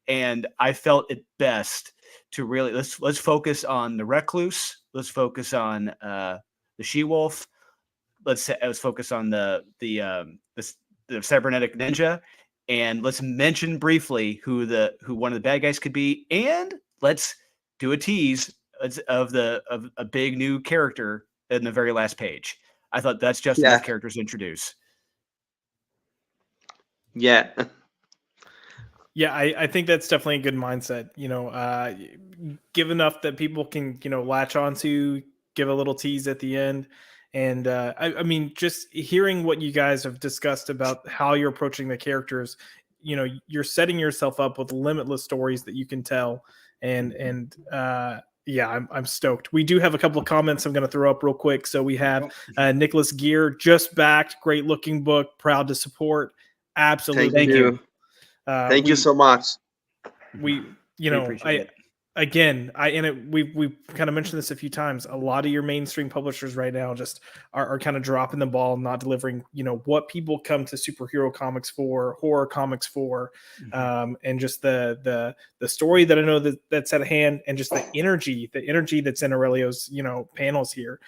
And I felt it best to really let's focus on the recluse. Let's focus on the she-wolf. Let's focus on the cybernetic ninja, and let's mention briefly who one of the bad guys could be, and let's do a tease of a big new character in the very last page. I thought that's just enough characters to introduce. Yeah. Yeah, I think that's definitely a good mindset. Give enough that people can, latch onto, give a little tease at the end. And I mean, just hearing what you guys have discussed about how you're approaching the characters, you're setting yourself up with limitless stories that you can tell. And yeah, I'm stoked. We do have a couple of comments I'm going to throw up real quick. So we have Nicholas Gear, just backed, great looking book, proud to support. Absolutely. Thank you. Thank you so much. We appreciate it. Again, we've kind of mentioned this a few times. A lot of your mainstream publishers right now just are kind of dropping the ball, not delivering, what people come to superhero comics for, horror comics for, and just the story that I know that's at hand, and just the energy that's in Aurelio's, panels here.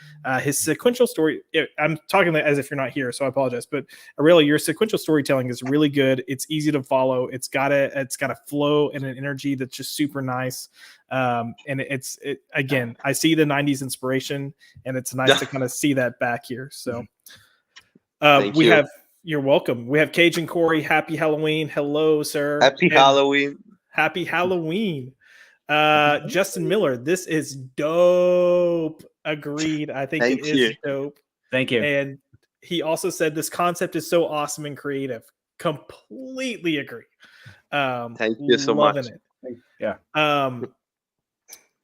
His sequential story. I'm talking as if you're not here, so I apologize. But Aurelio, your sequential storytelling is really good. It's easy to follow. It's got a flow and an energy that's just super nice. And again, I see the 90s inspiration, and it's nice to kind of see that back here. So you're welcome. We have Cajun Corey. Happy Halloween. Hello, sir. Happy Halloween. Happy Halloween. Justin Miller, this is dope. Agreed. I think Thank it is you. dope. Thank you. And he also said this concept is so awesome and creative. Completely agree. Thank you so loving much. it. Yeah.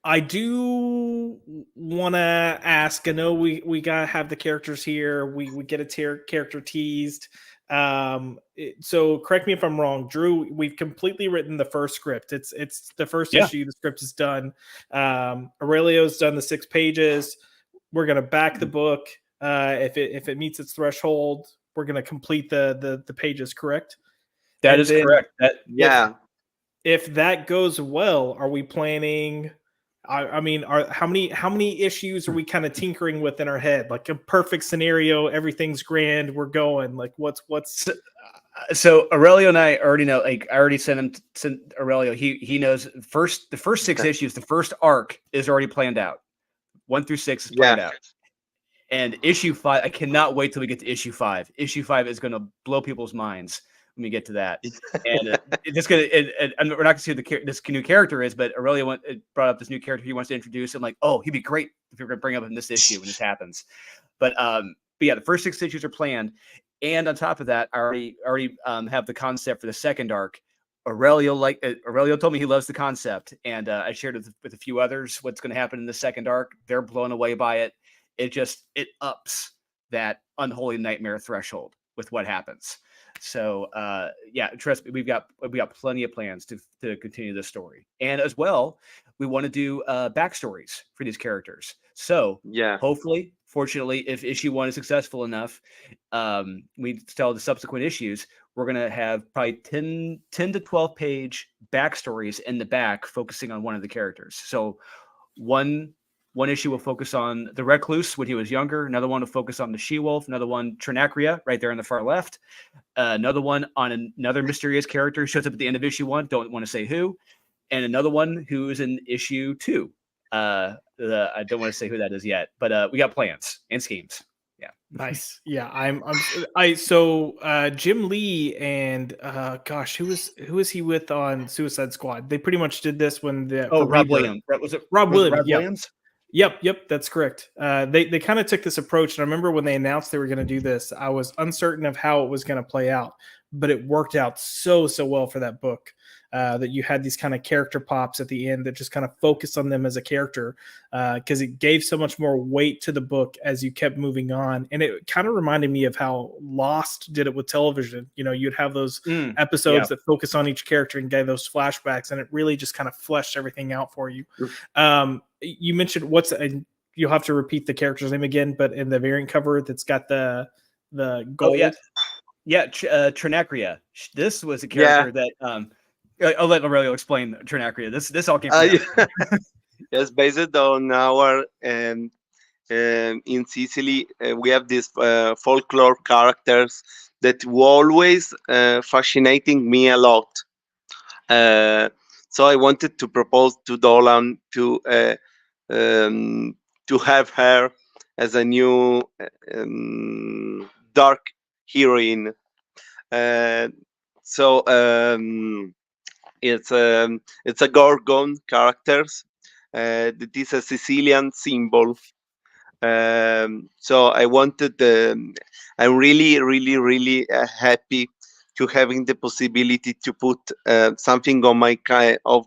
I do want to ask. I know we gotta have the characters here. We get a character teased. So correct me if I'm wrong, Drew. We've completely written the first script. It's the first issue. The script is done. Aurelio's done the 6 pages. We're gonna back the book. If it meets its threshold, we're gonna complete the pages. Correct? That is correct. Yeah. If that goes well, are we planning? I mean, how many issues are we kind of tinkering with in our head? Like a perfect scenario, everything's grand, we're going. Like what's So Aurelio and I already know. Like I already sent Aurelio. He knows the first 6 issues. The first arc is already planned out. 1 through 6 is planned out. And issue 5, I cannot wait till we get to issue 5. Issue 5 is going to blow people's minds when we get to that. And it's gonna. And we're not going to see who this new character is, but Aurelio brought up this new character he wants to introduce. I'm like, oh, he'd be great if you're going to bring up in this issue when this happens. But yeah, the first 6 issues are planned, and on top of that, I already have the concept for the second arc. Aurelio told me he loves the concept, and I shared it with a few others what's going to happen in the second arc. They're blown away by it. It ups that unholy nightmare threshold with what happens. So yeah, trust me, we've got plenty of plans to continue this story, and as well, we want to do backstories for these characters. So Yeah. hopefully, fortunately, if issue 1 is successful enough, we tell the subsequent issues. We're gonna have probably 10 to 12 page backstories in the back, focusing on one of the characters. So one issue will focus on the recluse when he was younger. Another one will focus on the she-wolf. Another one, Trinacria, right there on the far left. Another one on another mysterious character who shows up at the end of issue 1. Don't want to say who. And another one who is in issue 2. I don't want to say who that is yet, but we got plans and schemes. Yeah. nice? Yeah, so Jim Lee and gosh, who is he with on Suicide Squad? They pretty much did this when the Rob Williams. Was it Rob Williams? Rob Williams? Yep, that's correct. They kind of took this approach, and I remember when they announced they were going to do this, I was uncertain of how it was going to play out, but it worked out so well for that book. That you had these kind of character pops at the end that just kind of focused on them as a character, because it gave so much more weight to the book as you kept moving on. And it kind of reminded me of how Lost did it with television. You know, you'd have those episodes that focus on each character and gave those flashbacks, and it really just kind of fleshed everything out for you. You mentioned you'll have to repeat the character's name again, but in the variant cover that's got the gold. Oh, yeah, Trinacria. This was a character that I'll let Aurelio explain Trinacria. This all came from yes, based on our in Sicily, we have these folklore characters that were always fascinating me a lot. So I wanted to propose to Dolan to have her as a new dark heroine. So it's a Gorgon characters. That is a Sicilian symbol. So I wanted. I'm really happy to having the possibility to put something on my country, of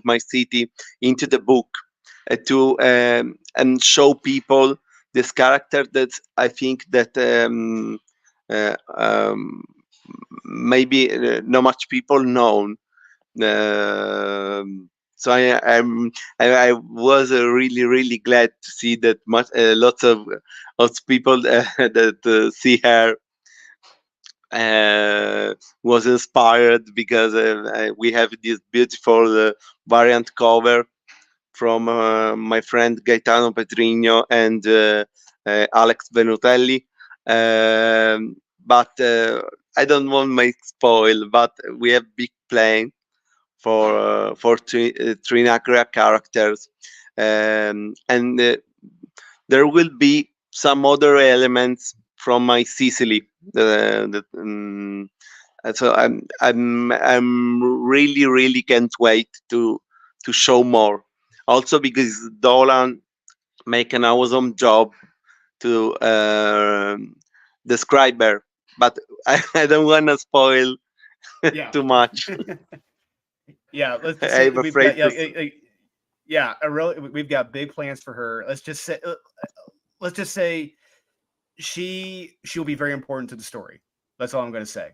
my city, into the book, to and show people this character that I think that maybe not much people know. So I was really glad to see that lots of people that see her was inspired, because we have this beautiful variant cover from my friend Gaetano Petrigno and Alex Venutelli. But I don't want my spoil, but we have big plan for Trinacria characters, and there will be some other elements from my Sicily. So I'm really can't wait to show more. Also because Dolan make an awesome job to describe her, but I don't want to spoil Yeah. too much. Yeah, let's just say I'm we've got afraid to. we've got big plans for her. Let's just say she'll be very important to the story. That's all I'm going to say.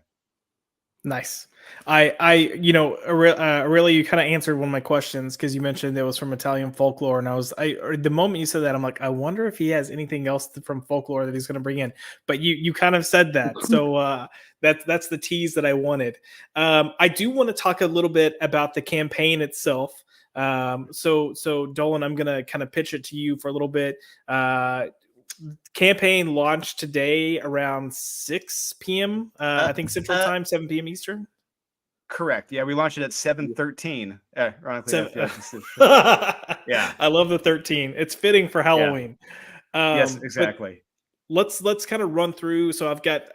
Nice. Aurelio, you kind of answered one of my questions because you mentioned it was from Italian folklore, and the moment you said that, I'm like, I wonder if he has anything else from folklore that he's going to bring in. But you kind of said that, so that's the tease that I wanted. I do want to talk a little bit about the campaign itself. So Dolan, I'm going to kind of pitch it to you for a little bit. Campaign launched today around 6 p.m. I think Central Time, 7 p.m. Eastern. Correct. Yeah, we launched it at 7:13. Ironically, Yeah, I love the 13. It's fitting for Halloween. Yes, exactly. Let's kind of run through. So I've got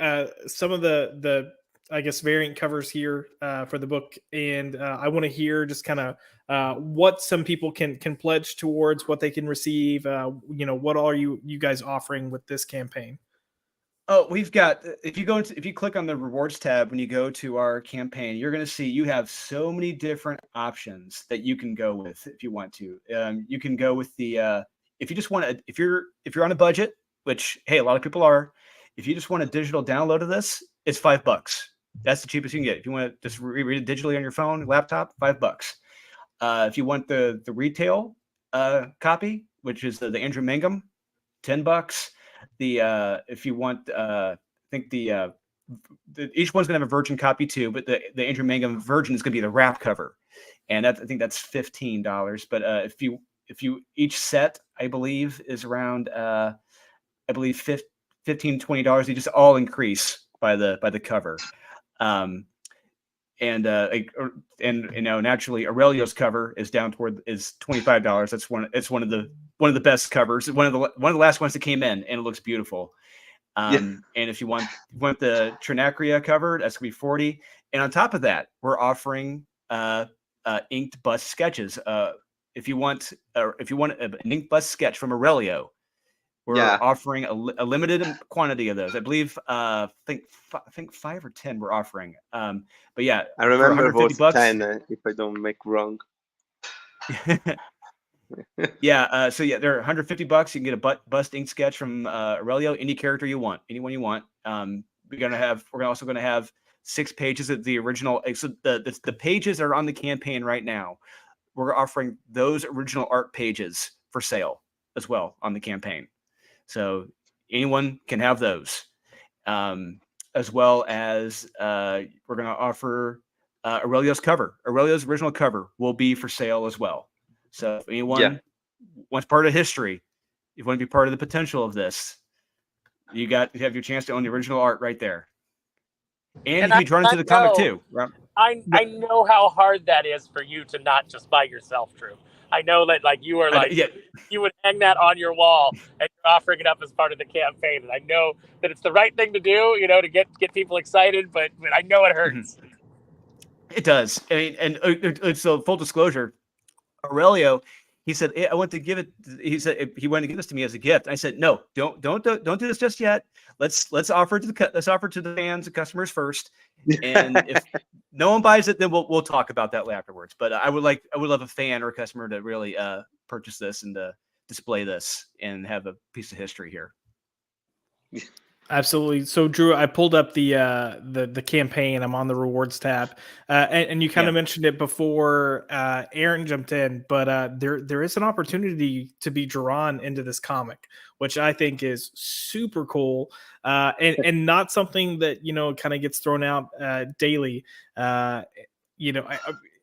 some of the I guess variant covers here for the book, and I want to hear just kind of what some people can pledge towards, what they can receive. What are you guys offering with this campaign? Oh, we've got, if you click on the rewards tab, when you go to our campaign, you're going to see you have so many different options that you can go with if you want to. You can go with the, if you just want to, if you're on a budget, which, hey, a lot of people are, if you just want a digital download of this, it's $5. That's the cheapest you can get. If you want to just read it digitally on your phone, laptop, $5. If you want the retail copy, which is the Andrew Mangum, $10. If you want, I think each one's gonna have a virgin copy too, but the Andrew Mangum virgin is gonna be the wrap cover, and I think that's $15. But if you each set, I believe, is around I believe $15-$20. They just all increase by the cover. And naturally Aurelio's cover is down toward is $25. That's one of the best covers, one of the last ones that came in, and it looks beautiful. And if you want the Trinacria cover, that's gonna be $40. And on top of that, we're offering inked bust sketches. If you want an inked bust sketch from Aurelio, we're offering a limited quantity of those. I believe I think 5 or 10 we're offering. But yeah, I remember it was $150, 10, if I don't make wrong. Yeah. So yeah, they're $150. You can get a bust ink sketch from Aurelio, any character you want, anyone you want. We're also gonna have 6 pages of the original. So the pages that are on the campaign right now, we're offering those original art pages for sale as well on the campaign. So anyone can have those, as well as we're going to offer Aurelio's cover. Aurelio's original cover will be for sale as well. So if anyone wants part of history, you want to be part of the potential of this, you have your chance to own the original art right there. And you can be drawn into the comic too. I know how hard that is for you to not just buy yourself, Drew. I know that you are you would hang that on your wall and you're offering it up as part of the campaign. And I know that it's the right thing to do, to get people excited, but I know it hurts. It does. And so full disclosure, Aurelio, he said, I want to give it. He said he wanted to give this to me as a gift. I said, no, don't do this just yet. Let's offer it to the fans and customers first. And if no one buys it, then we'll talk about that afterwards. But I would love a fan or a customer to really purchase this and display this and have a piece of history here. Absolutely. So, Drew, I pulled up the campaign. I'm on the rewards tab, and you kind of mentioned it before Aaron jumped in, but there is an opportunity to be drawn into this comic, which I think is super cool, and not something that kind of gets thrown out daily.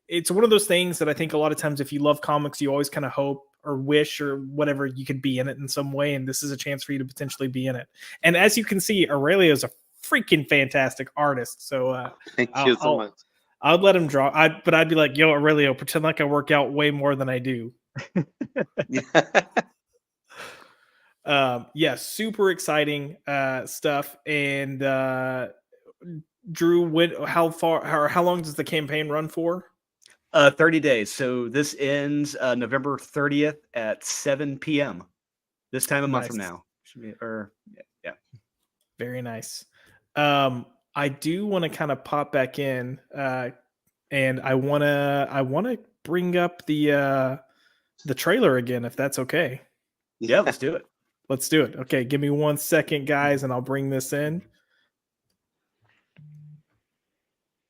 It's one of those things that I think a lot of times, if you love comics, you always kind of hope or wish or whatever you could be in it in some way, and this is a chance for you to potentially be in it. And as you can see, Aurelio is a freaking fantastic artist. So thank you so much. I would let him draw. But I'd be like, yo, Aurelio, pretend like I work out way more than I do. Super exciting stuff. And Drew, how far, or how long does the campaign run for? 30 days. So this ends November 30th at 7 p.m. this time a month from now. Should be, or yeah. Very nice. I do want to kind of pop back in, and I want to bring up the trailer again, if that's okay. Yeah, let's do it. Let's do it. Okay, give me 1 second, guys, and I'll bring this in.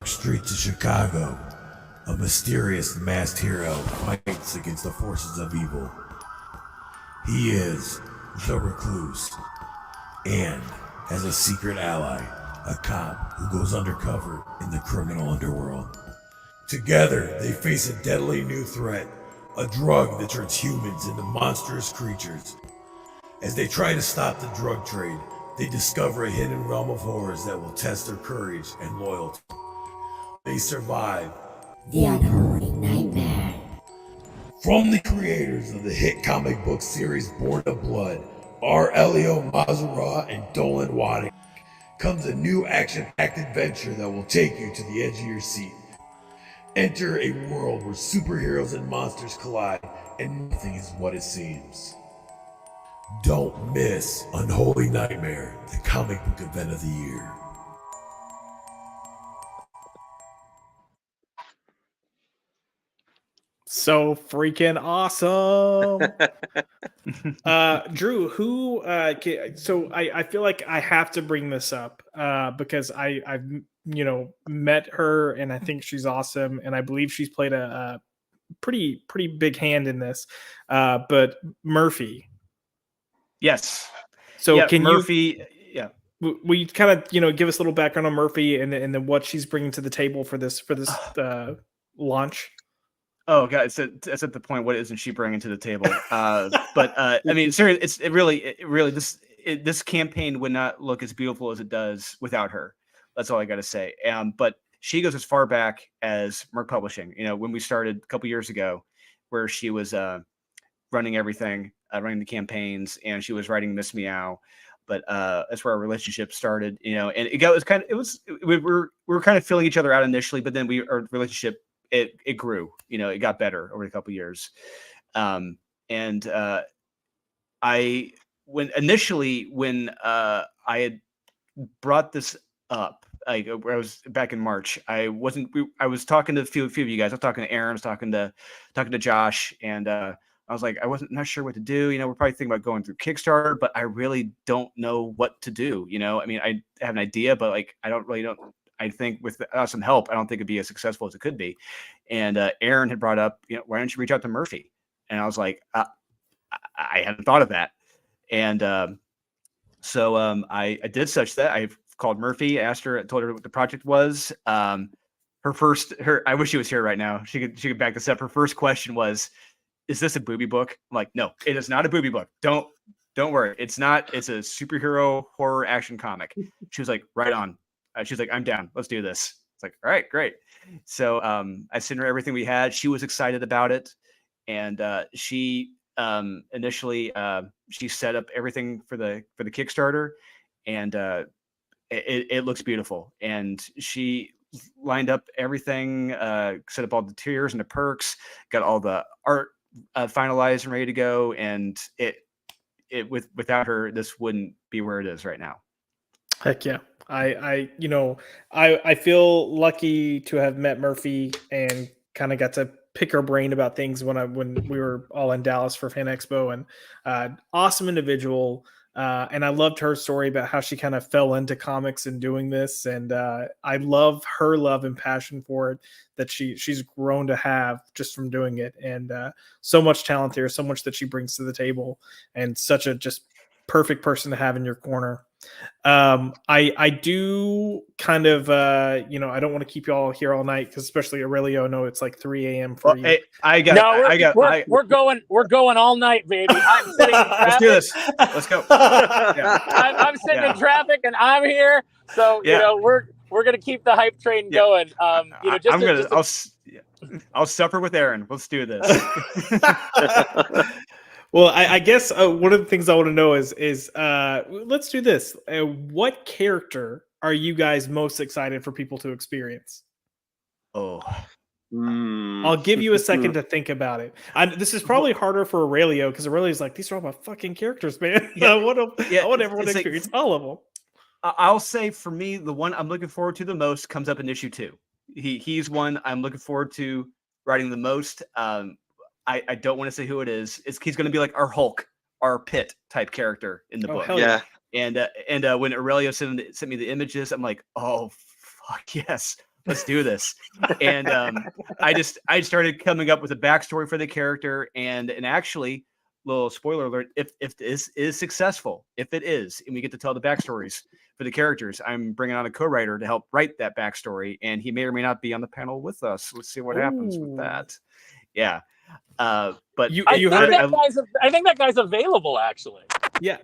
Streets of Chicago, a mysterious masked hero fights against the forces of evil. He is the Recluse, and as a secret ally, a cop who goes undercover in the criminal underworld. Together, they face a deadly new threat, a drug that turns humans into monstrous creatures. As they try to stop the drug trade, they discover a hidden realm of horrors that will test their courage and loyalty. They survive. The Unholy Nightmare. From the creators of the hit comic book series Born of Blood, Aurelio, Mazzara, and Dolan Waddick, comes a new action-packed adventure that will take you to the edge of your seat. Enter a world where superheroes and monsters collide, and nothing is what it seems. Don't miss Unholy Nightmare, the comic book event of the year. So freaking awesome. Drew, who so I feel like I have to bring this up because I've met her, and I think she's awesome, and I believe she's played a pretty big hand in this. But Murphy. Yes. So yeah, can Murphy, will you kind of give us a little background on Murphy and then what she's bringing to the table for this launch? Oh god, it's at the point. What isn't she bringing to the table? But I mean, seriously, this campaign would not look as beautiful as it does without her. That's all I got to say. But she goes as far back as Merc Publishing. When we started a couple years ago, where she was running everything, running the campaigns, and she was writing Miss Meow. But that's where our relationship started. And we were kind of filling each other out initially, but then our relationship. It grew, it got better over a couple of years. When I had brought this up, I was back in March, I was talking to a few of you guys. I was talking to Aaron, I was talking to Josh, and I was like, not sure what to do. We're probably thinking about going through Kickstarter, but I really don't know what to do. I mean, I have an idea, but like, I think with some help, I don't think it'd be as successful as it could be. And Aaron had brought up, why don't you reach out to Murphy? And I was like, I hadn't thought of that. And so I did such that. I called Murphy, asked her, told her what the project was. I wish she was here right now. She could back this up. Her first question was, is this a booby book? I'm like, no, it is not a booby book. Don't worry. It's not. It's a superhero horror action comic. She was like, right on. She's like, I'm down. Let's do this. It's like, all right, great. So I sent her everything we had. She was excited about it. And she initially she set up everything for the Kickstarter, and it looks beautiful. And she lined up everything, set up all the tiers and the perks, got all the art finalized and ready to go. And without her, this wouldn't be where it is right now. Heck yeah. I feel lucky to have met Murphy and kind of got to pick her brain about things when we were all in Dallas for Fan Expo, and awesome individual. And I loved her story about how she kind of fell into comics and doing this. And I love her love and passion for it that she's grown to have just from doing it. And so much talent there, so much that she brings to the table, and such a just perfect person to have in your corner. I do kind of I don't want to keep you all here all night, because especially Aurelio, I know it's like 3 a.m. for you. Hey, we're going all night, baby. I'm sitting in traffic. Let's do this. Let's go. Yeah. I'm sitting in traffic, and I'm here, so we're gonna keep the hype train going. I'll suffer with Aaron. Let's do this. Well, I guess one of the things I want to know is let's do this. What character are you guys most excited for people to experience? Oh, I'll give you a second to think about it. This is probably harder for Aurelio because Aurelio's like, these are all my fucking characters, man. Yeah, I want everyone to it's like- experience all of them. I'll say for me, the one I'm looking forward to the most comes up in issue 2. He's one I'm looking forward to writing the most. I don't want to say who it is. He's going to be like our Hulk, our Pit type character in the book. hell Yeah. And when Aurelio sent me the images, I'm like, oh fuck yes, let's do this. And I started coming up with a backstory for the character, and actually, little spoiler alert, if this is successful, if it is, and we get to tell the backstories for the characters, I'm bringing on a co-writer to help write that backstory, and he may or may not be on the panel with us. Let's see what happens with that. Yeah. But I think that guy's available, actually. Yeah.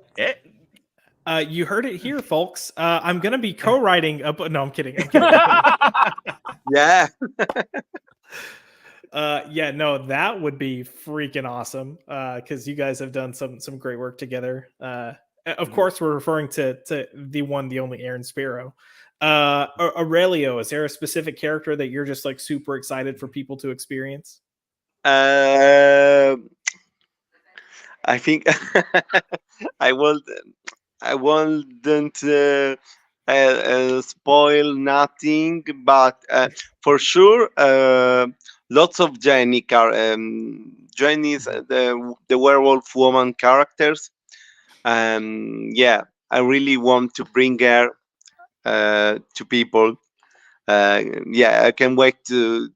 You heard it here, folks. I'm gonna be co-writing. No, I'm kidding. Yeah. Yeah, no, that would be freaking awesome. Because you guys have done some great work together. Of course, we're referring to the one, the only Aaron Sparrow. Aurelio, is there a specific character that you're just like super excited for people to experience? I think I wouldn't spoil nothing, but for sure, lots of Jenny Jenny's the werewolf woman characters. Yeah, I really want to bring her to people. Yeah, I can wait to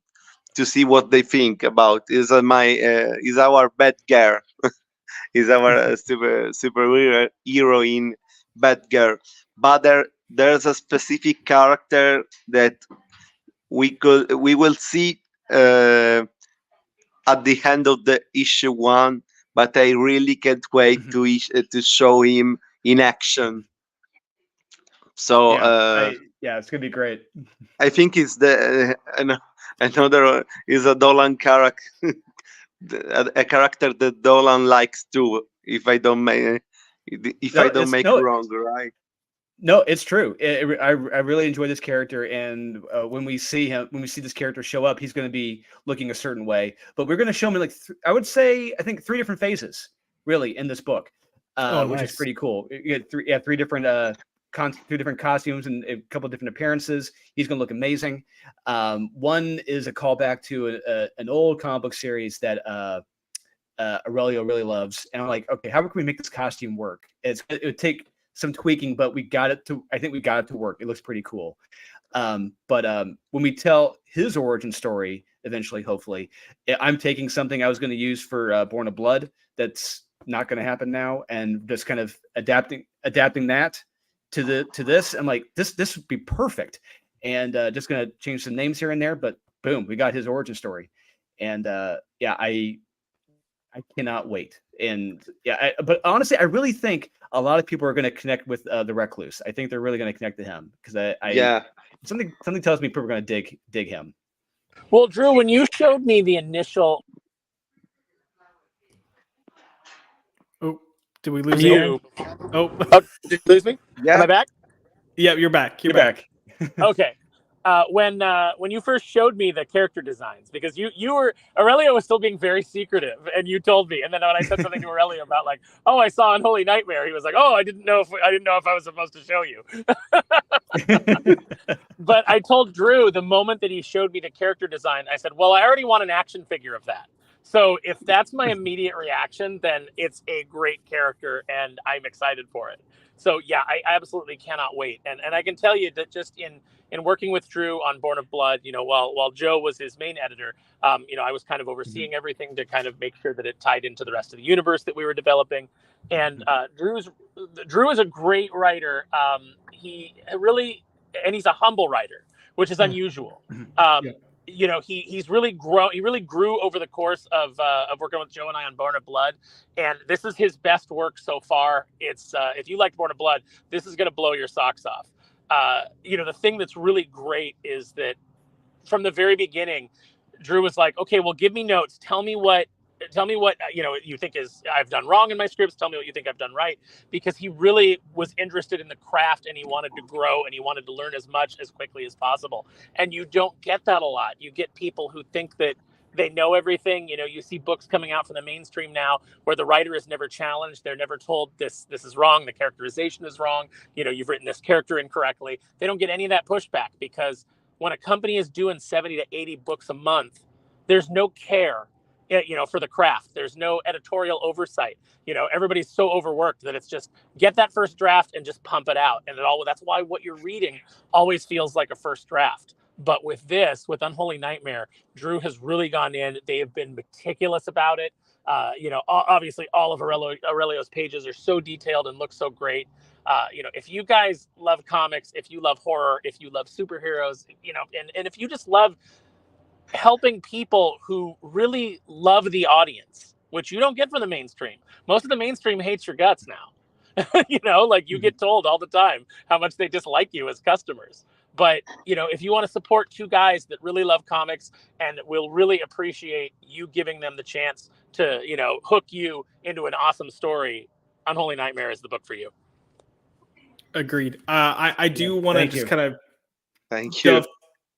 see what they think about. Is our bad girl. Is our super heroine bad girl. But there's a specific character that we will see at the end of the issue 1, but I really can't wait to show him in action. So it's gonna be great. I think it's another is a Dolan character, a character that Dolan likes too. If I don't make wrong, right? No, it's true. I really enjoy this character, and when we see this character show up, he's going to be looking a certain way. But we're going to show him in like I would say, I think 3 different phases, really, in this book, which is pretty cool. You get three different costumes and a couple of different appearances. He's going to look amazing. One is a callback to an old comic book series that Aurelio really loves, and I'm like, okay, how can we make this costume work? It would take some tweaking, but I think we got it to work. It looks pretty cool. But when we tell his origin story eventually, hopefully, I'm taking something I was going to use for Born of Blood that's not going to happen now, and just kind of adapting that to this. I'm like, this would be perfect, and just going to change some names here and there, but boom, we got his origin story. And I cannot wait. And but honestly, I really think a lot of people are going to connect with the Recluse. I think they're really going to connect to him because something tells me people are going to dig him. Well, Drew, when you showed me the initial, did we lose you? Oh, did you lose me? Yeah. Am I back? Yeah, you're back. You're back. Okay. When you first showed me the character designs, because Aurelio was still being very secretive, and you told me, and then when I said something to Aurelio about like, oh, I saw Unholy Nightmare, he was like, oh, I didn't know if I was supposed to show you. But I told Drew the moment that he showed me the character design, I said, well, I already want an action figure of that. So if that's my immediate reaction, then it's a great character, and I'm excited for it. So yeah, I absolutely cannot wait. And I can tell you that just in working with Drew on Born of Blood, while Joe was his main editor, I was kind of overseeing everything to kind of make sure that it tied into the rest of the universe that we were developing. And Drew is a great writer. He's a humble writer, which is unusual. He's really grown. He really grew over the course of working with Joe and I on Born of Blood, and this is his best work so far. It's if you liked Born of Blood, this is going to blow your socks off. The thing that's really great is that from the very beginning, Drew was like, okay, well, give me notes. Tell me what tell me what you think is I've done wrong in my scripts. Tell me what you think I've done right, because he really was interested in the craft and he wanted to grow and he wanted to learn as much as quickly as possible. And you don't get that a lot. You get people who think that they know everything. You see books coming out from the mainstream now where the writer is never challenged. They're never told this is wrong. The characterization is wrong. You've written this character incorrectly. They don't get any of that pushback, because when a company is doing 70 to 80 books a month, there's no care, for the craft. There's no editorial oversight. Everybody's so overworked that it's just get that first draft and just pump it out. And that's why what you're reading always feels like a first draft. But with Unholy Nightmare, Drew has really gone in. They have been meticulous about it. Obviously all of Aurelio's pages are so detailed and look so great. If you guys love comics, if you love horror, if you love superheroes, and if you just love helping people who really love the audience, which you don't get from the mainstream. Most of the mainstream hates your guts now. You get told all the time how much they dislike you as customers. But, if you want to support two guys that really love comics and will really appreciate you giving them the chance to, hook you into an awesome story, Unholy Nightmare is the book for you. Agreed. I do want to just kind of Thank you.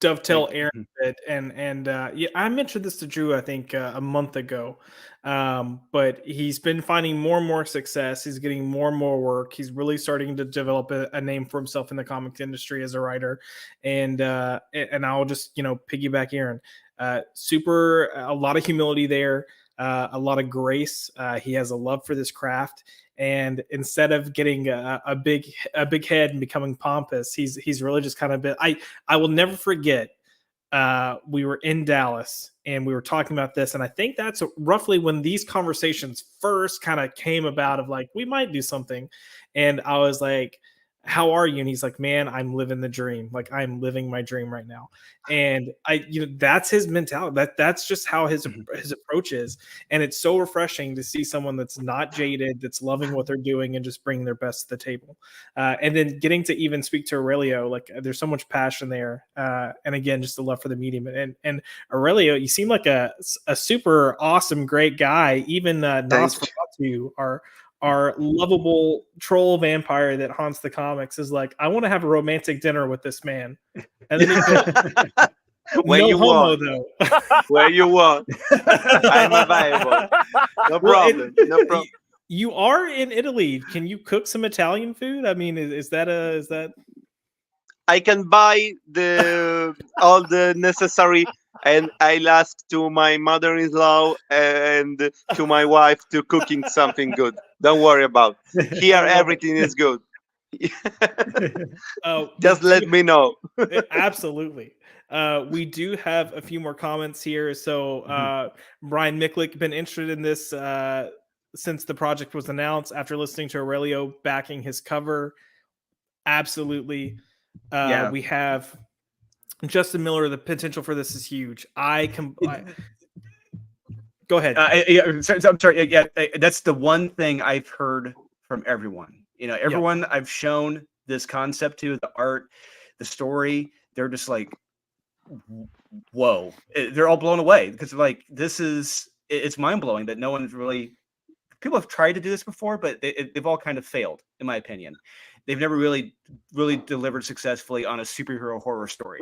dovetail Aaron a bit, and I mentioned this to Drew, I think a month ago, but he's been finding more and more success. He's getting more and more work. He's really starting to develop a name for himself in the comics industry as a writer, and I'll just piggyback Aaron. A lot of humility there, a lot of grace. He has a love for this craft. And instead of getting a big head and becoming pompous, he's really just kind of been. I will never forget. We were in Dallas and we were talking about this, and I think that's roughly when these conversations first kind of came about of like, we might do something. And I was like, how are you? And he's like, man, I'm living the dream. Like, I'm living my dream right now. And that's his mentality. That's just how his approach is. And it's so refreshing to see someone that's not jaded, that's loving what they're doing and just bringing their best to the table. And then getting to even speak to Aurelio, like there's so much passion there. And again, just the love for the medium. And Aurelio, you seem like a super awesome, great guy. Even Nosferatu, our lovable troll vampire that haunts the comics, is like, I want to have a romantic dinner with this man. And then Where no you homo, want. though. Where you want. I'm available. No problem. No problem. You are in Italy. Can you cook some Italian food? I mean, is that? I can buy all the necessary, and I'll ask to my mother-in-law and to my wife to cooking something good. Don't worry about it. Here, everything is good. Just let me know. Absolutely. We do have a few more comments here. So Brian Miklik been interested in this since the project was announced after listening to Aurelio backing his cover. Absolutely. We have Justin Miller. The potential for this is huge. Go ahead. I'm sorry. Yeah, that's the one thing I've heard from everyone. Everyone I've shown this concept to, the art, the story, they're just like, whoa. They're all blown away because like it's mind blowing that no one's really. People have tried to do this before, but they've all kind of failed, in my opinion. They've never really delivered successfully on a superhero horror story.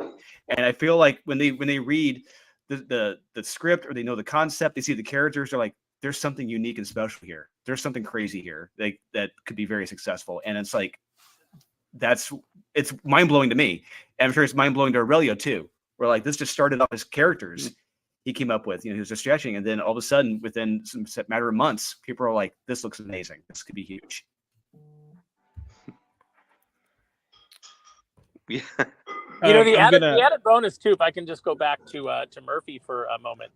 And I feel like when they read the script or they know the concept, they see the characters, they're like, there's something unique and special here. There's something crazy here that could be very successful. And it's like, it's mind blowing to me. And I'm sure it's mind blowing to Aurelio too. Where like this just started off as characters he came up with, he was just stretching. And then all of a sudden within some matter of months, people are like, this looks amazing. This could be huge. The added bonus too, if I can just go back to Murphy for a moment.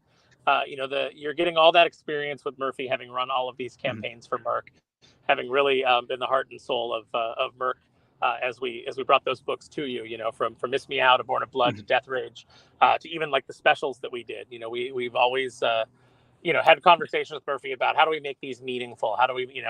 You're getting all that experience with Murphy, having run all of these campaigns for Merc, having really been the heart and soul of Merc as we brought those books to you. From Miss Meow to Born of Blood to Death Rage, to even like the specials that we did. We've always had conversations with Murphy about how do we make these meaningful? How do we,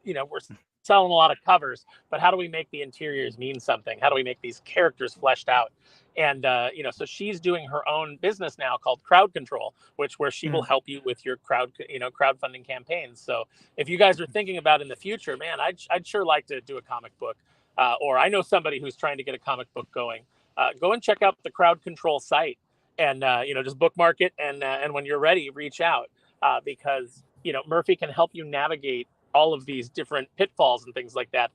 we're selling a lot of covers, but how do we make the interiors mean something? How do we make these characters fleshed out? And so she's doing her own business now called Crowd Control, where she will help you with your crowdfunding campaigns. So if you guys are thinking about in the future, man, I'd sure like to do a comic book, or I know somebody who's trying to get a comic book going. Go and check out the Crowd Control site, and just bookmark it, and when you're ready, reach out, because Murphy can help you navigate all of these different pitfalls and things like that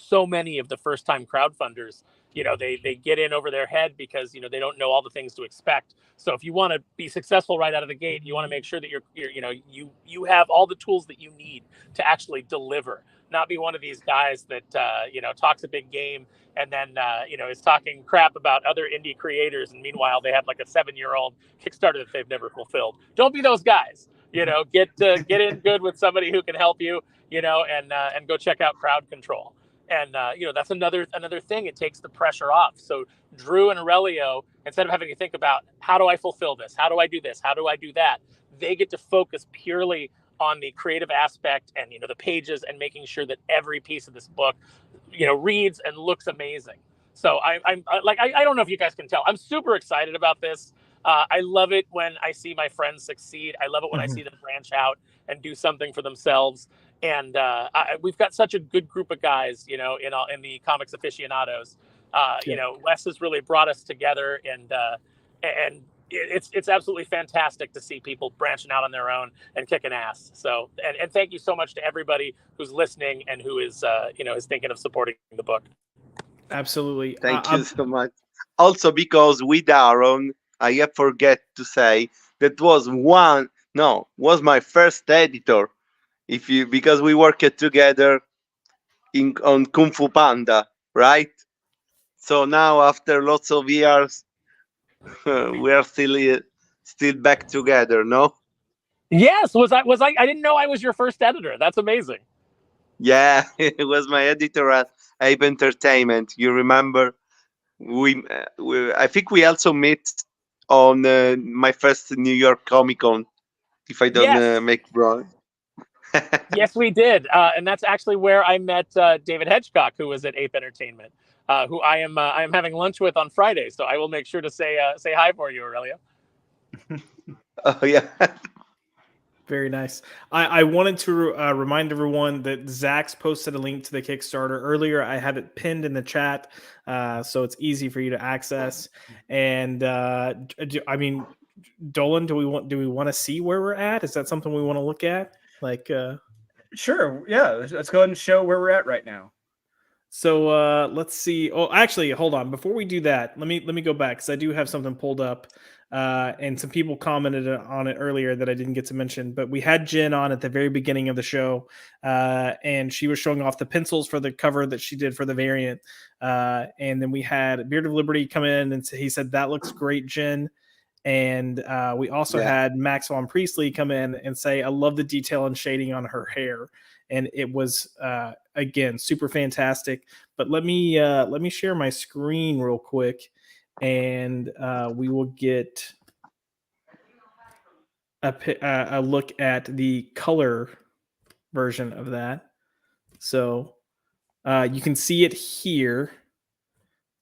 so many of the first time crowdfunders, they get in over their head because they don't know all the things to expect. So if you want to be successful right out of the gate, you want to make sure that you have all the tools that you need to actually deliver, not be one of these guys that talks a big game and then is talking crap about other indie creators, and meanwhile they have like a 7-year-old Kickstarter that they've never fulfilled. Don't be those guys. Get in good with somebody who can help you, and go check out Crowd Control. And that's another thing. It takes the pressure off. So Drew and Aurelio, instead of having to think about how do I fulfill this, how do I do this, how do I do that, they get to focus purely on the creative aspect and the pages, and making sure that every piece of this book reads and looks amazing. So I'm like, I don't know if you guys can tell, I'm super excited about this. I love it when I see my friends succeed. I love it when I see them branch out and do something for themselves. And we've got such a good group of guys, in the comics aficionados. Wes has really brought us together, and it's absolutely fantastic to see people branching out on their own and kicking ass. So, and thank you so much to everybody who's listening and who is thinking of supporting the book. Absolutely. Thank you so much. Also, because with Aaron, I have forget to say that was my first editor. Because we worked together on Kung Fu Panda, right? So now after lots of years, we are still back together, no? Yes, was I? I didn't know I was your first editor. That's amazing. Yeah, it was my editor at Ape Entertainment. You remember? I think we also met on my first New York Comic Con, if I don't make wrong. Yes, we did, and that's actually where I met David Hedgecock, who was at Ape Entertainment, who I am having lunch with on Friday. So I will make sure to say hi for you, Aurelio. Oh yeah. Very nice. I wanted to remind everyone that Zach's posted a link to the Kickstarter earlier. I have it pinned in the chat, so it's easy for you to access. And Dolan, do we want to see where we're at? Is that something we want to look at? Sure. Yeah. Let's go ahead and show where we're at right now. So let's see. Oh, actually, hold on. Before we do that, let me go back, because I do have something pulled up, and some people commented on it earlier that I didn't get to mention. But we had Jen on at the very beginning of the show, and she was showing off the pencils for the cover that she did for the variant. And then we had Beard of Liberty come in, and he said, "That looks great, Jen." And we also had Max Von Priestley come in and say, "I love the detail and shading on her hair." And it was, again, super fantastic. But let me share my screen real quick, and we will get a look at the color version of that. So you can see it here,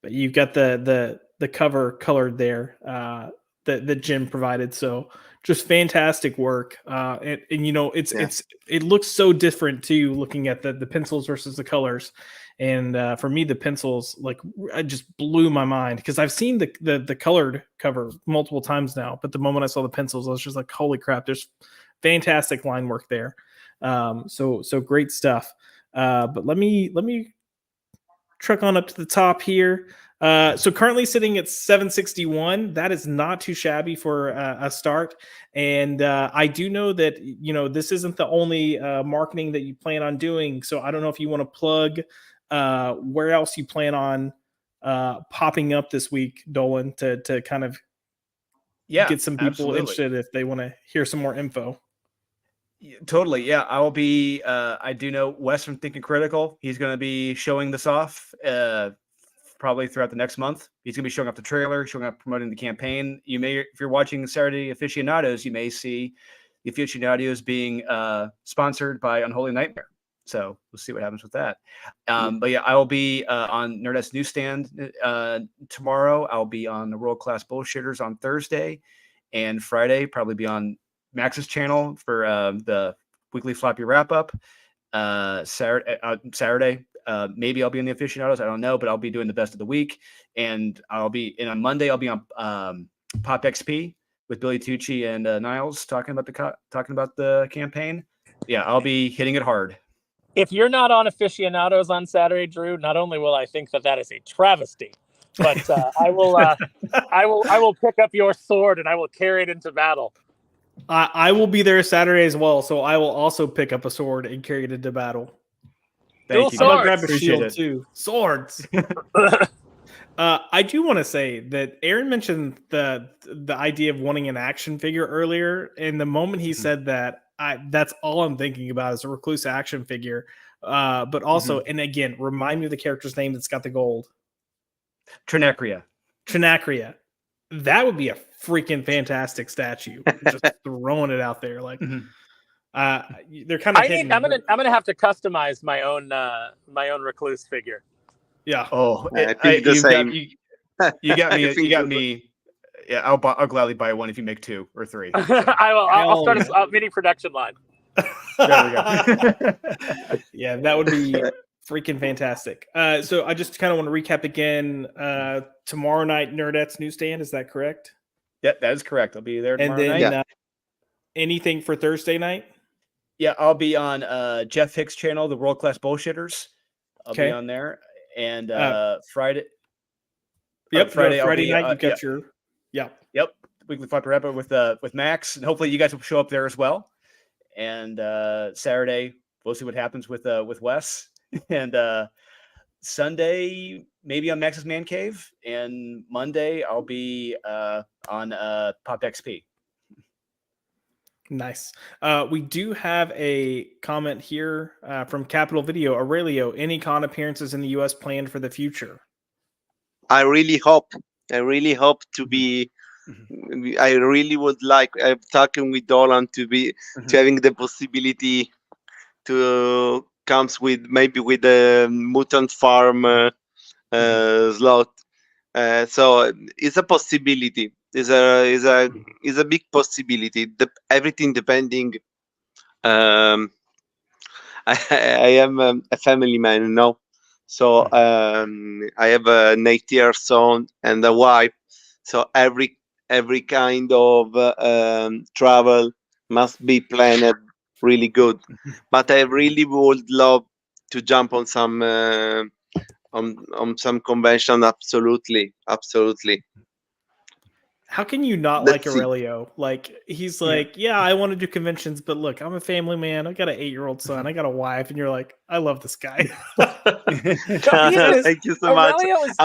but you've got the cover colored there that Jim provided. So just fantastic work. And it looks so different too, looking at the pencils versus the colors. And for me, the pencils I just blew my mind, because I've seen the colored cover multiple times now, but the moment I saw the pencils, I was just like, holy crap, there's fantastic line work there. So great stuff. But let me truck on up to the top here. So currently sitting at 761. That is not too shabby for a start. And I do know that, this isn't the only marketing that you plan on doing. So I don't know if you want to plug where else you plan on popping up this week, Dolan, to kind of get some people interested if they want to hear some more info. Totally. Yeah. I will be, I do know Wes from Thinking Critical. He's going to be showing this off probably throughout the next month. He's going to be showing up the trailer, showing up promoting the campaign. You may, if you're watching Saturday Aficionados, you may see the Aficionados being sponsored by Unholy Nightmare. So we'll see what happens with that. But yeah, I will be on Nerdette's Newsstand tomorrow. I'll be on the World Class Bullshitters on Thursday, and Friday probably be on Max's channel for the weekly floppy wrap up. Saturday, maybe I'll be in the Aficionados. I don't know, but I'll be doing the best of the week. And on Monday I'll be on Pop XP with Billy Tucci and Niles talking about the campaign. Yeah, I'll be hitting it hard. If you're not on Aficionados on Saturday, Drew, not only will I think that is a travesty, but I will pick up your sword and I will carry it into battle. I will be there Saturday as well, so I will also pick up a sword and carry it into battle. Thank you. I'm gonna grab a Appreciate shield it. too. Swords. I do want to say that Aaron mentioned the idea of wanting an action figure earlier, and the moment he said that, that's all I'm thinking about is a recluse action figure. But also, and again, remind me of the character's name that's got the gold. Trinacria. That would be a freaking fantastic statue. Just throwing it out there, like they're kind of. I'm gonna have to customize my own recluse figure. Yeah. Oh, I think the same. You got me. Yeah, I'll gladly buy one if you make 2 or 3. So. I'll start a mini production line. There we go. Yeah, that would be freaking fantastic. So I just kind of want to recap again. Tomorrow night, Nerdette's Newsstand. Is that correct? Yeah, that is correct. I'll be there tomorrow and then night. Anything for Thursday night? Yeah, I'll be on Jeff Hicks' channel, the World Class Bullshitters. I'll be on there. And Friday. Yep, Friday night. You got your. Yep. Weekly Flopper Wrap Up with Max, and hopefully you guys will show up there as well. And Saturday, we'll see what happens with Wes. And Sunday, maybe on Max's Man Cave. And Monday, I'll be on Pop XP. Nice. We do have a comment here from Capital Video. Aurelio, any con appearances in the U.S. planned for the future? I really hope to be. I really would like. I'm talking with Dolan to having the possibility to comes with a mutant farm slot. So it's a possibility. Is a big possibility. Everything depending. I am a family man, you know. So I have an 8-year son and a wife. So every kind of travel must be planned really good. But I really would love to jump on some convention. Absolutely. How can you not like Aurelio? Like, he's like, yeah, I want to do conventions, but look, I'm a family man. I got an 8-year-old son. I got a wife. And you're like, I love this guy. Thank you so much. Aurelio is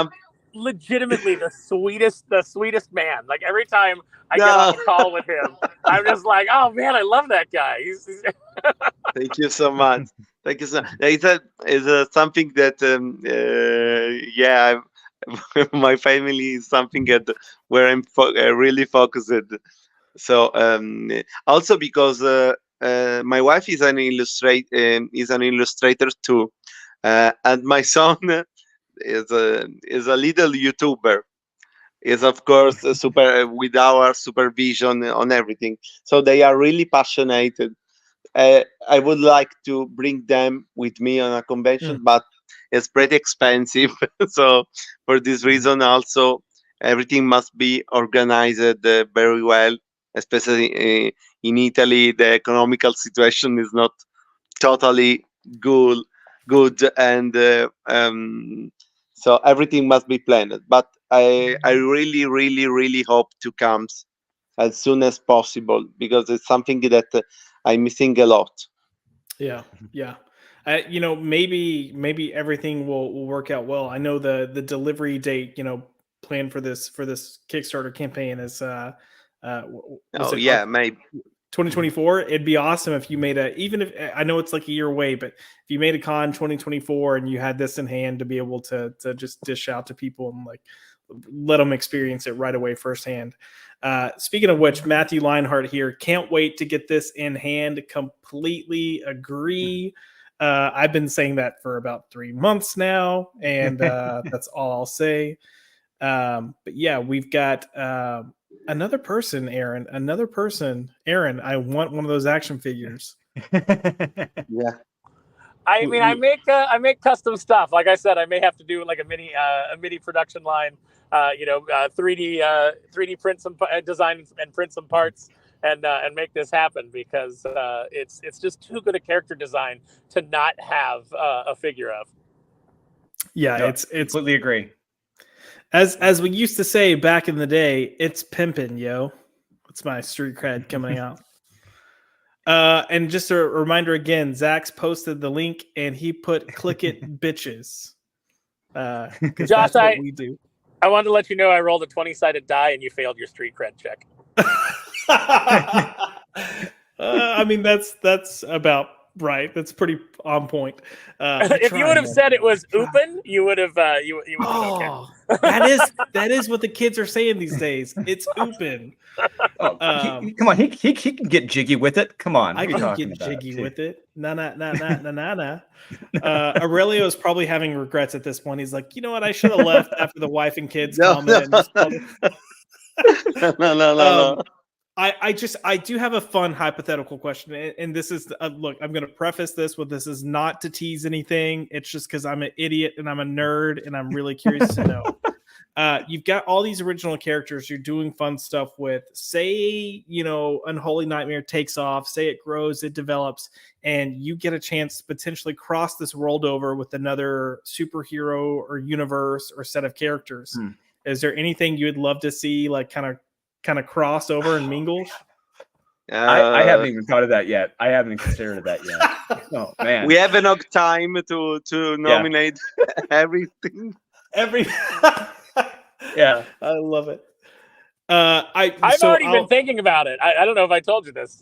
legitimately the sweetest man. Like, every time I get on a call with him, I'm just like, oh man, I love that guy. He's... Thank you so much. Thank you so much. It's something that, my family is something where I'm really focused. So also because my wife is an illustrator too, and my son is a little YouTuber. Is of course with our supervision on everything. So they are really passionate. I would like to bring them with me on a convention, but it's pretty expensive. So for this reason, also everything must be organized very well. Especially in Italy, the economical situation is not totally good, and so everything must be planned. But I really hope to come as soon as possible, because it's something that I'm missing a lot. Yeah. Maybe everything will work out well. I know the delivery date, planned for this Kickstarter campaign is maybe 2024, it'd be awesome if you made even if I know it's like a year away, but if you made a con 2024 and you had this in hand to be able to just dish out to people and like let them experience it right away firsthand. Speaking of which, Matthew Leinhart here, can't wait to get this in hand. Completely agree. I've been saying that for about 3 months now, and that's all I'll say. But yeah, we've got another person, Aaron. Aaron, I want one of those action figures. Yeah. I mean, I make custom stuff. Like I said, I may have to do like a mini production line. 3D print some design and print some parts and make this happen because it's just too good a character design to not have a figure of. Yeah, No, it's completely agree. As we used to say back in the day, it's pimping, yo. It's my street cred coming out. And just a reminder again, Zach's posted the link and he put click it bitches. Because Josh, that's what we do. I wanted to let you know I rolled a 20-sided die and you failed your street cred check. I mean, that's about right. That's pretty on point. If you would have said it was open, you would have you would have okay. that is what the kids are saying these days. It's open. Come on, he can get jiggy with it. Come on, I can get jiggy with it. Na. Aurelio is probably having regrets at this point. He's like, you know what? I should have left after the wife and kids comment. No. I do have a fun hypothetical question, and this is look. I'm going to preface this with this is not to tease anything. It's just because I'm an idiot and I'm a nerd, and I'm really curious to know. You've got all these original characters you're doing fun stuff with. Say, Unholy Nightmare takes off. Say it grows, it develops, and you get a chance to potentially cross this world over with another superhero or universe or set of characters. Is there anything you would love to see, like kind of cross over and mingle? I haven't even thought of that yet. I haven't considered that yet. Oh man, we have enough time to nominate everything. Yeah, I love it. I've already been thinking about it. I don't know if I told you this,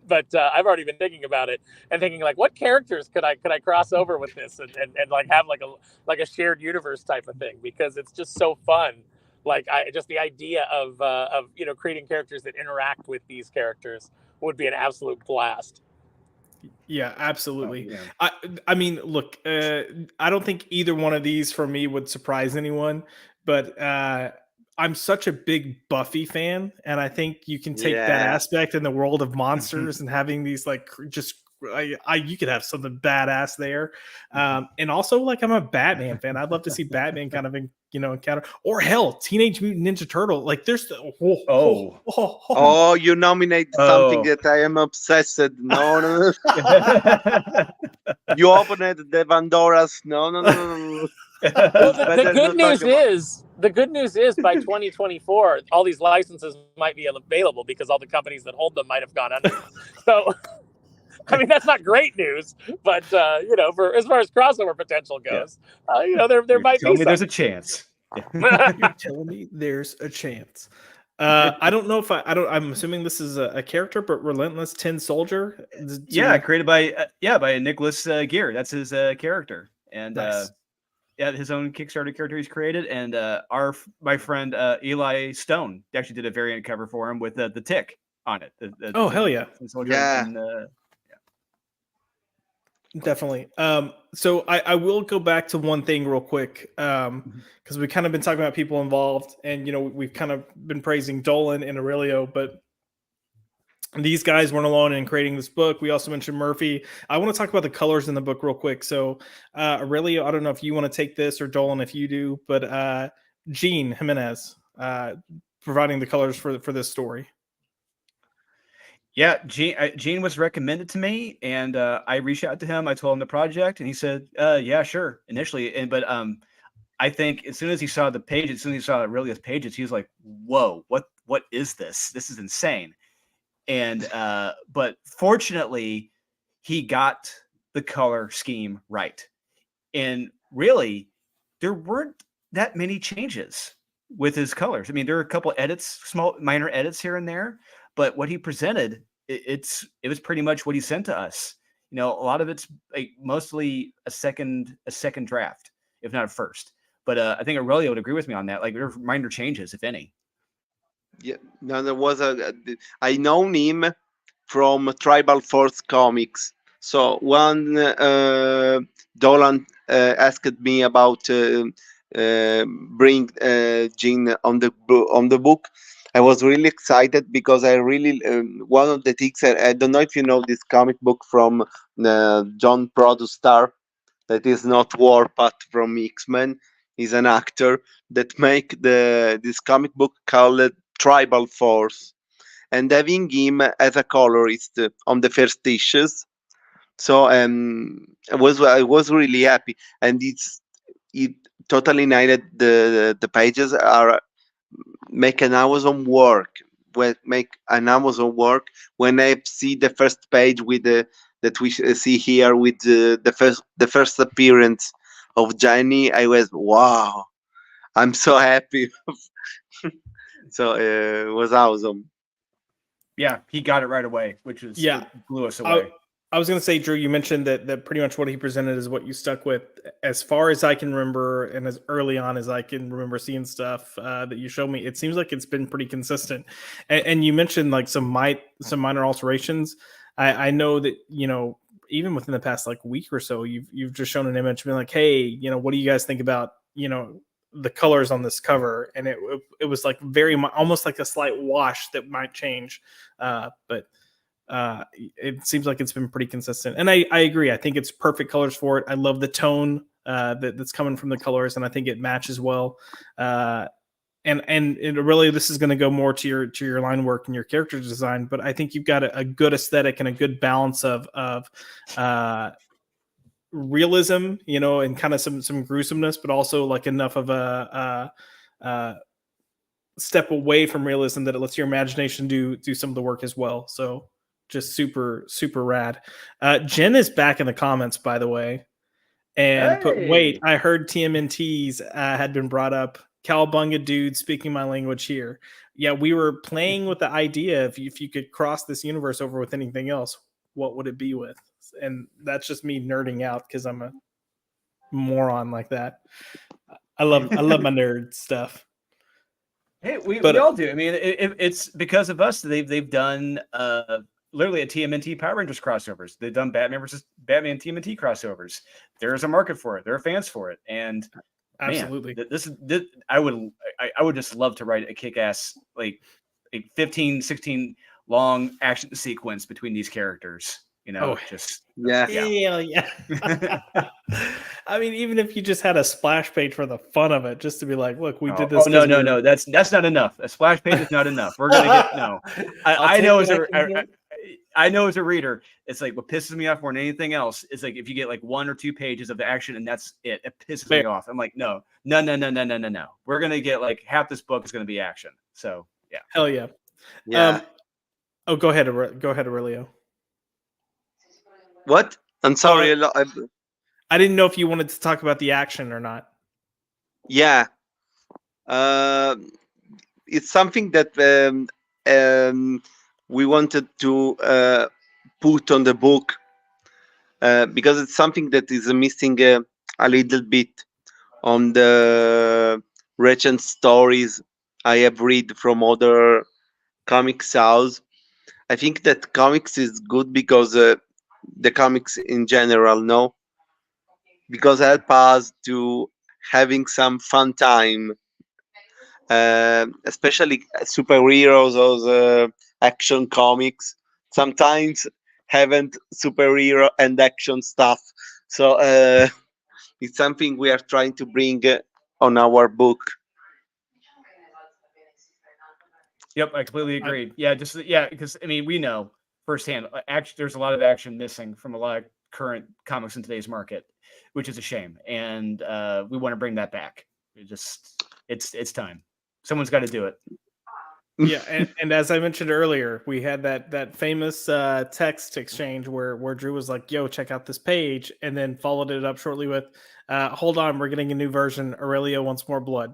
but I've already been thinking about it and thinking like, what characters could I cross over with this and like have like a shared universe type of thing, because it's just so fun. Like just the idea of creating characters that interact with these characters would be an absolute blast. Yeah, absolutely. Oh, yeah. I mean, look, I don't think either one of these for me would surprise anyone, but I'm such a big Buffy fan, and I think you can take that aspect in the world of monsters and having these like just you could have something badass there. And also, like, I'm a Batman fan. I'd love to see Batman kind of encounter, or hell, Teenage Mutant Ninja Turtle. Like, there's you nominate something that I am obsessed. No. You opened the Pandora's. No. Well, the good news is by 2024, all these licenses might be available because all the companies that hold them might have gone under. So, I mean, that's not great news, but for as far as crossover potential goes, there might be. There's a chance. You're telling me there's a chance. I don't know if I'm assuming this is a character, but Relentless Tin Soldier. Created by Nicholas Gear. That's his character, and nice. His own Kickstarter character he's created. And my friend Eli Stone actually did a variant cover for him with the tick on it. Hell yeah! Definitely. So I will go back to one thing real quick, because we've kind of been talking about people involved, and we've kind of been praising Dolan and Aurelio, but these guys weren't alone in creating this book. We also mentioned Murphy. I want to talk about the colors in the book real quick. So Aurelio, I don't know if you want to take this, or Dolan if you do, but Gene Jimenez providing the colors for this story. Yeah, Gene was recommended to me, and I reached out to him. I told him the project, and he said, "Yeah, sure." Initially, but I think as soon as he saw the page, as soon as he saw Aurelio's pages, he was like, "Whoa, what is this? This is insane!" And but fortunately, he got the color scheme right, and really, there weren't that many changes with his colors. I mean, there are a couple edits, small minor edits here and there. But what he presented it was pretty much what he sent to us. A lot of it's like mostly a second draft, if not a first. But I think Aurelio would agree with me on that. Like, there are minor changes, if any. Yeah, no, there was I know him from Tribal Force Comics. So when Dolan asked me about bring Jean on the book, I was really excited because I really one of the things I don't know if you know this comic book from John Produstar that is not Warpath from X-Men. He's an actor that make this comic book called Tribal Force, and having him as a colorist on the first issues. So I was really happy, and it totally nailed the pages are make an Amazon work. Make an Amazon work when I see the first page with that we see here with the first appearance of Jenny. I was wow, I'm so happy. So it was awesome. Yeah, he got it right away, which was Yeah. it blew us away. I was going to say, Drew, you mentioned that pretty much what he presented is what you stuck with. As far as I can remember, and as early on as I can remember seeing stuff that you showed me, it seems like it's been pretty consistent. And you mentioned like some minor alterations. I know that, even within the past like week or so, you've just shown an image, being like, hey, what do you guys think about, the colors on this cover? And it was like almost like a slight wash that might change, but it seems like it's been pretty consistent, and I agree. I think it's perfect colors for it. I love the tone that's coming from the colors, and I think it matches well. And it really, this is going to go more to your line work and your character design, but I think you've got a good aesthetic and a good balance of realism, and kind of some gruesomeness, but also like enough of a step away from realism that it lets your imagination do some of the work as well. So just super, super rad. Jen is back in the comments, by the way, and wait, I heard TMNTs had been brought up. Cowabunga dude speaking my language here. Yeah, we were playing with the idea if you could cross this universe over with anything else, what would it be with? And that's just me nerding out because I'm a moron like that. I love my nerd stuff. Hey, we all do. I mean, it's because of us. They've done literally a TMNT Power Rangers crossovers. They've done Batman versus Batman TMNT crossovers. There's a market for it. There are fans for it, and absolutely, man, this I would just love to write a kick-ass like a 15, 16 long action sequence between these characters. Just yeah. I mean, even if you just had a splash page for the fun of it, just to be like, look, we did this. Oh no, that's not enough. A splash page is not enough. We're gonna get no. I know as a reader, it's like what pisses me off more than anything else is like if you get like 1 or 2 pages of the action and that's it. It pisses me off. I'm like, no. We're gonna get like half this book is gonna be action. So yeah, hell yeah. Go ahead, Aurelio. What? I'm sorry. I didn't know if you wanted to talk about the action or not. Yeah. It's something that we wanted to put on the book because it's something that is missing a little bit on the recent stories I have read from other comics house. I think that comics is good because the comics in general, no, because help us to having some fun time, especially superheroes or action comics. Sometimes haven't superhero and action stuff, so it's something we are trying to bring on our book. Yep, I completely agree. Because I mean, we know firsthand, there's a lot of action missing from a lot of current comics in today's market, which is a shame, and we want to bring that back. It's time. Someone's got to do it. Yeah, and as I mentioned earlier, we had that famous text exchange where Drew was like, "Yo, check out this page," and then followed it up shortly with, "Hold on, we're getting a new version. Aurelio wants more blood."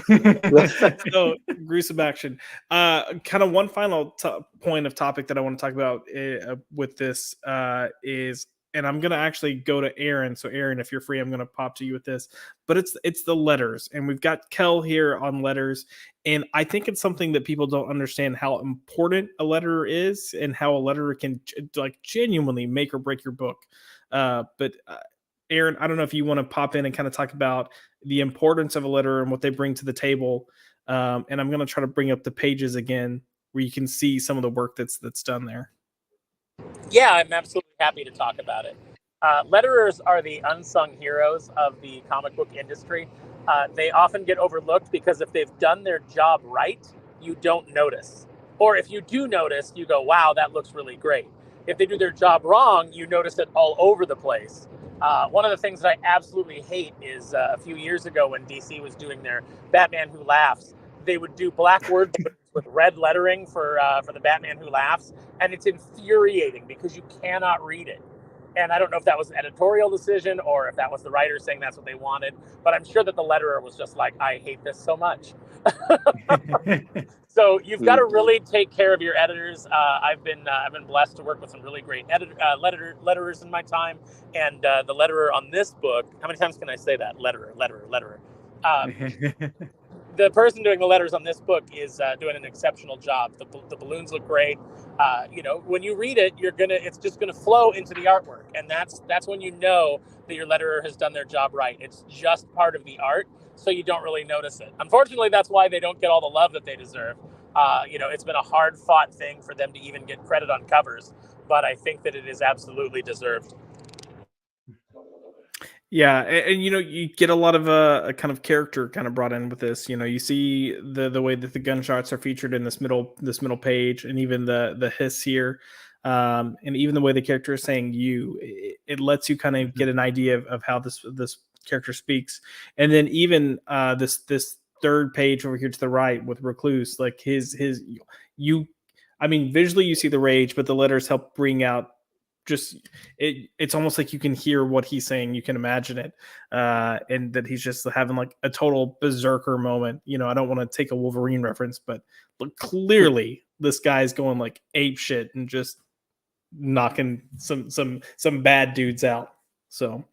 So gruesome action. Kind of one final point of topic that I want to talk about with this is, and I'm gonna actually go to Aaron. So Aaron, if you're free, I'm gonna pop to you with this. But it's the letters, and we've got Kel here on letters, and I think it's something that people don't understand how important a letter is, and how a letter can like genuinely make or break your book. But Aaron, I don't know if you want to pop in and kind of talk about the importance of a letter and what they bring to the table. And I'm going to try to bring up the pages again where you can see some of the work that's done there. Yeah, I'm absolutely happy to talk about it. Letterers are the unsung heroes of the comic book industry. They often get overlooked because if they've done their job right, you don't notice. Or if you do notice, you go, wow, that looks really great. If they do their job wrong, you notice it all over the place. One of the things that I absolutely hate is a few years ago when DC was doing their Batman Who Laughs, they would do black word with red lettering for the Batman Who Laughs, and it's infuriating because you cannot read it. And I don't know if that was an editorial decision or if that was the writer saying that's what they wanted, but I'm sure that the letterer was just like, I hate this so much. So you've got to really take care of your editors. I've been blessed to work with some really great letterers in my time, and the letterer on this book. How many times can I say that? Letterer. The person doing the letters on this book is doing an exceptional job. The balloons look great. When you read it, it's just gonna flow into the artwork, and that's when you know that your letterer has done their job right. It's just part of the art, so you don't really notice it. Unfortunately, that's why they don't get all the love that they deserve. It's been a hard-fought thing for them to even get credit on covers, but I think that it is absolutely deserved. Yeah, and you get a lot of a kind of character kind of brought in with this. You see the way that the gunshots are featured in this middle page, and even the hiss here, and even the way the character is saying it lets you kind of get an idea of how this character speaks. And then even this third page over here to the right with Recluse, like visually you see the rage, but the letters help bring out it's almost like you can hear what he's saying, you can imagine it, and that he's just having like a total berserker moment. I don't want to take a Wolverine reference, but clearly this guy's going like ape shit and just knocking some bad dudes out. So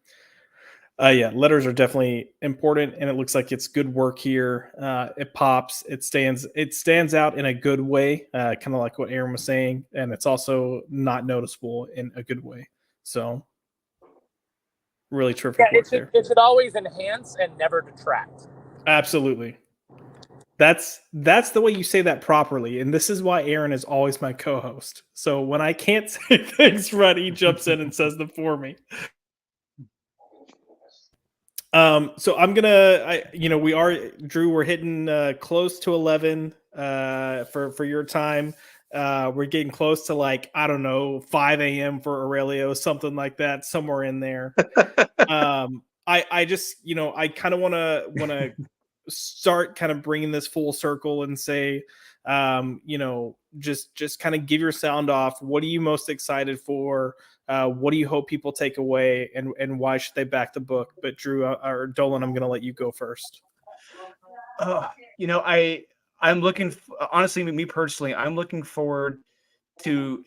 yeah, letters are definitely important, and it looks like it's good work here. It pops, it stands out in a good way, kind of like what Aaron was saying, and it's also not noticeable in a good way. So, really terrific work there. It should always enhance and never detract. Absolutely. That's the way you say that properly, and this is why Aaron is always my co-host. So when I can't say things right, he jumps in and says them for me. So I'm gonna, we're hitting close to 11 for your time. We're getting close to like, I don't know, 5 a.m. for Aurelio, something like that, somewhere in there. I just, I kind of want to start kind of bringing this full circle and say, just kind of give your sound off. What are you most excited for? What do you hope people take away, and why should they back the book? But Drew or Dolan, I'm going to let you go first. I'm looking, honestly, me personally, I'm looking forward to,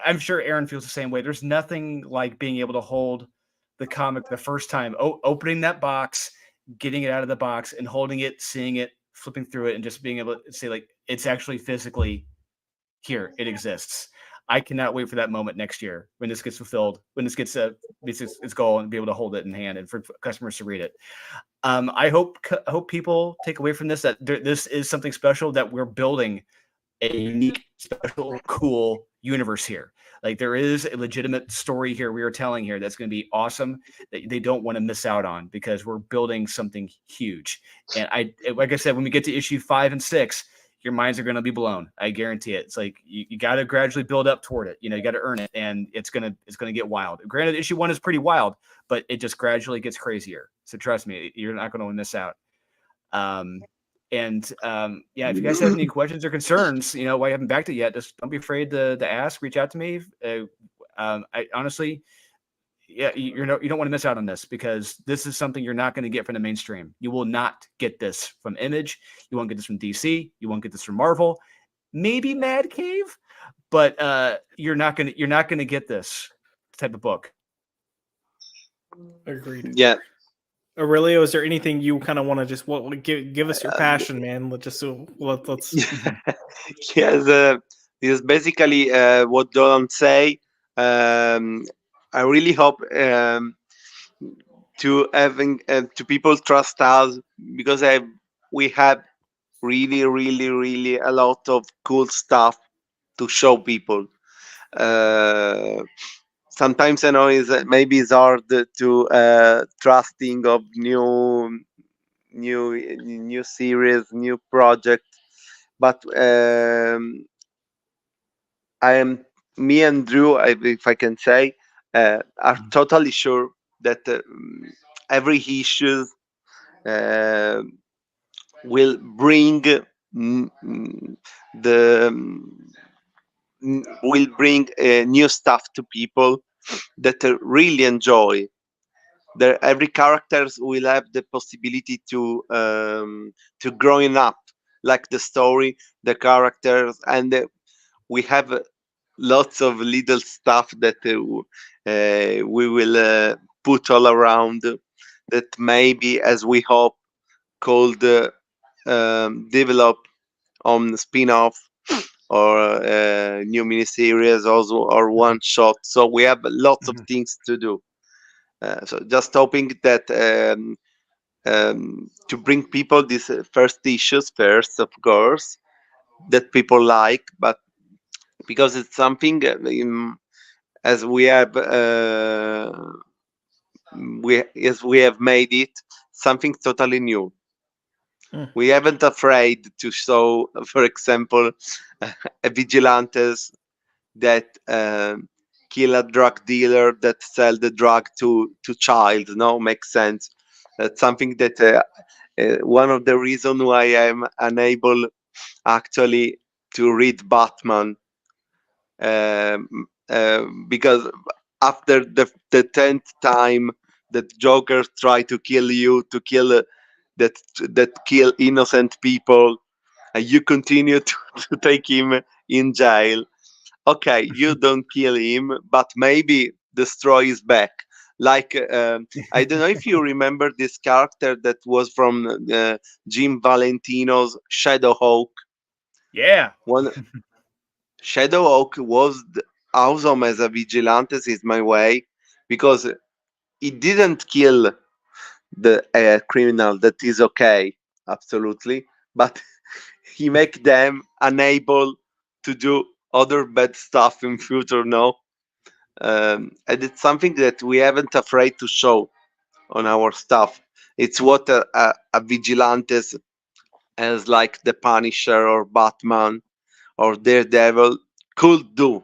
I'm sure Aaron feels the same way. There's nothing like being able to hold the comic the first time, opening that box, getting it out of the box and holding it, seeing it, flipping through it, and just being able to say, like, it's actually physically here. It exists. I cannot wait for that moment next year when this gets fulfilled, when this gets its goal, and be able to hold it in hand and for customers to read it. I hope people take away from this that this is something special, that we're building a unique, special, cool universe here. Like, there is a legitimate story here we are telling here that's going to be awesome, that they don't want to miss out on, because we're building something huge. And like I said, when we get to issue 5 and 6, your minds are going to be blown. I guarantee it. It's like you got to gradually build up toward it. You got to earn it, and it's gonna get wild. Granted, issue 1 is pretty wild, but it just gradually gets crazier. So trust me, you're not going to miss out. If you guys have any questions or concerns, why you haven't backed it yet, just don't be afraid to ask. Reach out to me. I honestly, yeah, you don't want to miss out on this, because this is something you're not going to get from the mainstream. You will not get this from Image. You won't get this from DC. You won't get this from Marvel. Maybe Mad Cave, but you're not gonna get this type of book. Agreed. Yeah. Aurelio, is there anything you kind of want to just give us your passion, man? Let's. Yes, is basically what Dolan say. I really hope to having to people trust us, because we have really a lot of cool stuff to show people. Sometimes I know maybe it's hard to trusting of new series, new project, but me and Drew, if I can say, are totally sure that every issue will bring will bring new stuff to people that really enjoy. Every characters will have the possibility to growing up, like the story, the characters, and we have lots of little stuff that we will put all around, that maybe, as we hope, could develop on spin-off or new miniseries, also, or one shot. So we have lots of things to do. So just hoping that to bring people these first issues first, of course, that people like, but because it's something as we have we have made it something totally new. We haven't afraid to show, for example, a vigilantes that kill a drug dealer that sell the drug to child. No, makes sense. That's something that one of the reasons why I'm unable actually to read Batman, because after the 10th time that Joker tried to kill you, to kill that kill innocent people, you continue to take him in jail. Okay, you don't kill him, but maybe destroy his back. Like I don't know if you remember this character that was from Jim Valentino's Shadowhawk. Yeah. One Shadowhawk was awesome as a vigilante, is my way, because he didn't kill the criminal. That is okay, absolutely, but he make them unable to do other bad stuff in future. No, and it's something that we haven't afraid to show on our stuff. It's what a vigilantes, as like the Punisher or Batman or Daredevil, could do.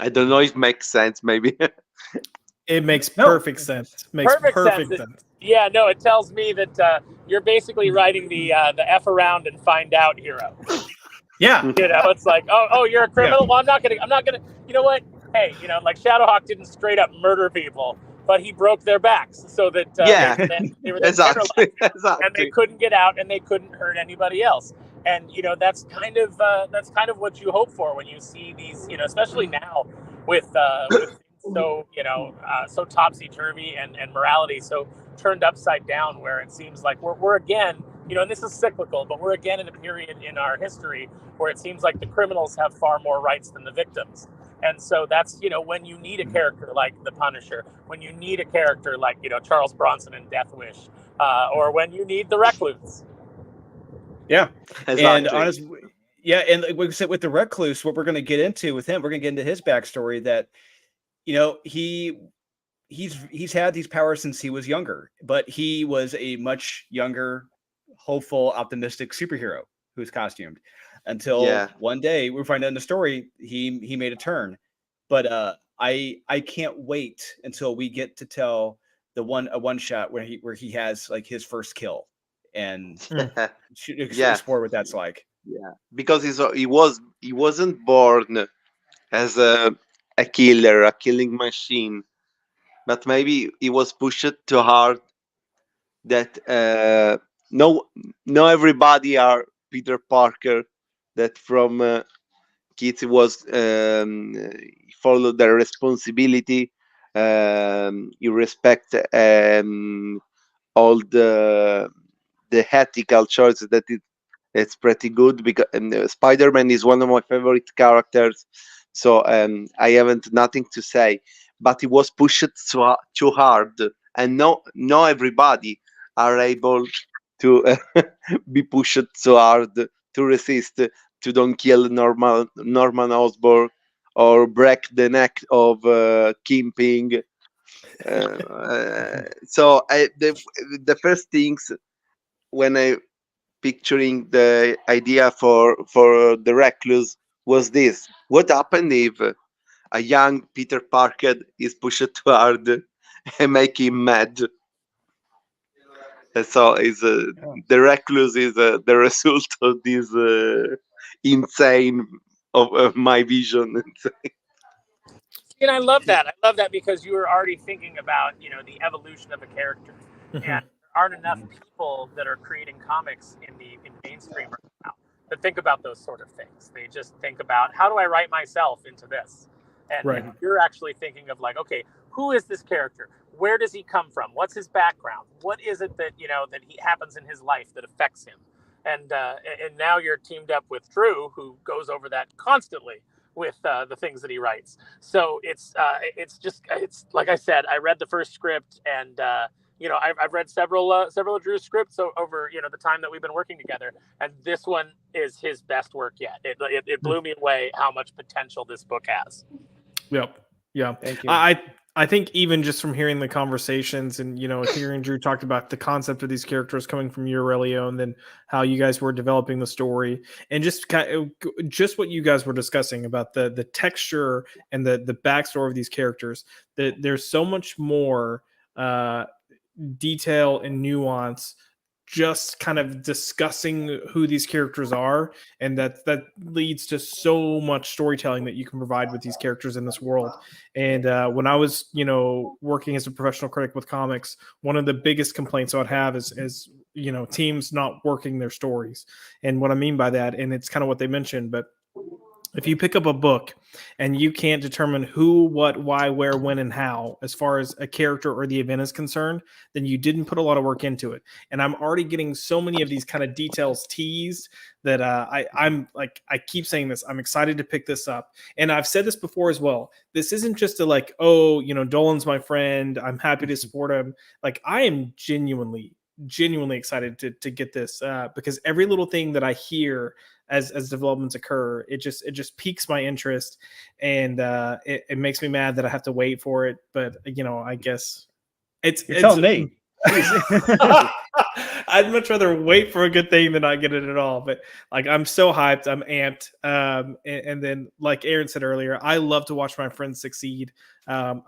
I don't know if it makes sense, maybe. It makes perfect sense. Makes perfect sense. Yeah, no, it tells me that you're basically writing the F around and find out hero. Yeah. You know, it's like, oh, you're a criminal. Yeah. Well, I'm not gonna. You know what? Hey, you know, like Shadowhawk didn't straight up murder people, but he broke their backs so that they were exactly. And they couldn't get out and they couldn't hurt anybody else. And you know, that's kind of what you hope for when you see these. You know, especially now with so so topsy-turvy and morality so turned upside down, where it seems like we're again, you know, and this is cyclical, but we're again in a period in our history where it seems like the criminals have far more rights than the victims. And so that's, you know, when you need a character like the Punisher, when you need a character like, you know, Charles Bronson in Death Wish, or when you need the Recluse. Yeah. Exactly. And honestly, yeah, and like we said with the Recluse, what we're going to get into with him, we're going to get into his backstory, that you know, he's had these powers since he was younger, but he was a much younger, hopeful, optimistic superhero who's costumed until one day we find out in the story he made a turn. But I can't wait until we get to tell a one shot where he has like his first kill and explore what that's like. Yeah, because he wasn't born as a killer, a killing machine. but maybe he was pushed too hard. That no, no, everybody are Peter Parker. That from kids was follow their responsibility. You respect all the ethical choices that it's pretty good because Spider-Man is one of my favorite characters. So I haven't nothing to say, but it was pushed too hard, and no everybody are able to be pushed so hard to resist, to don't kill Norman Osborn or break the neck of Kingpin. So the first things when I picturing the idea for the recluse was this: what happened if a young Peter Parker is pushed too hard and make him mad? And so is the recluse is the result of this insane of my vision. And I love that. I love that because you were already thinking about, the evolution of a character. And there aren't enough people that are creating comics in mainstream right now that think about those sort of things. They just think about, how do I write myself into this? And you're actually thinking of like, okay, who is this character? Where does he come from? What's his background? What is it that, that he happens in his life that affects him? And now you're teamed up with Drew, who goes over that constantly with the things that he writes. So it's like I said, I read the first script, and I've read several of Drew's scripts over the time that we've been working together, and this one is his best work yet. It blew me away how much potential this book has. Yep. Yeah. Thank you. I think even just from hearing the conversations and, hearing Drew talked about the concept of these characters coming from you, Aurelio, and then how you guys were developing the story, and just just what you guys were discussing about the texture and the backstory of these characters, that there's so much more detail and nuance just kind of discussing who these characters are, and that leads to so much storytelling that you can provide with these characters in this world. And when I was working as a professional critic with comics, one of the biggest complaints I'd have is teams not working their stories. And what I mean by that, and it's kind of what they mentioned, but if you pick up a book and you can't determine who, what, why, where, when, and how, as far as a character or the event is concerned, then you didn't put a lot of work into it. And I'm already getting so many of these kind of details teased that I'm like, I keep saying this. I'm excited to pick this up. And I've said this before as well. This isn't just a like, oh, Dolan's my friend, I'm happy to support him. Like, I am genuinely excited to get this because every little thing that I hear as developments occur, it just piques my interest, and it makes me mad that I have to wait for it. But I guess it's telling me. I'd much rather wait for a good thing than not get it at all. But like, I'm so hyped, I'm amped. And then, like Aaron said earlier, I love to watch my friends succeed,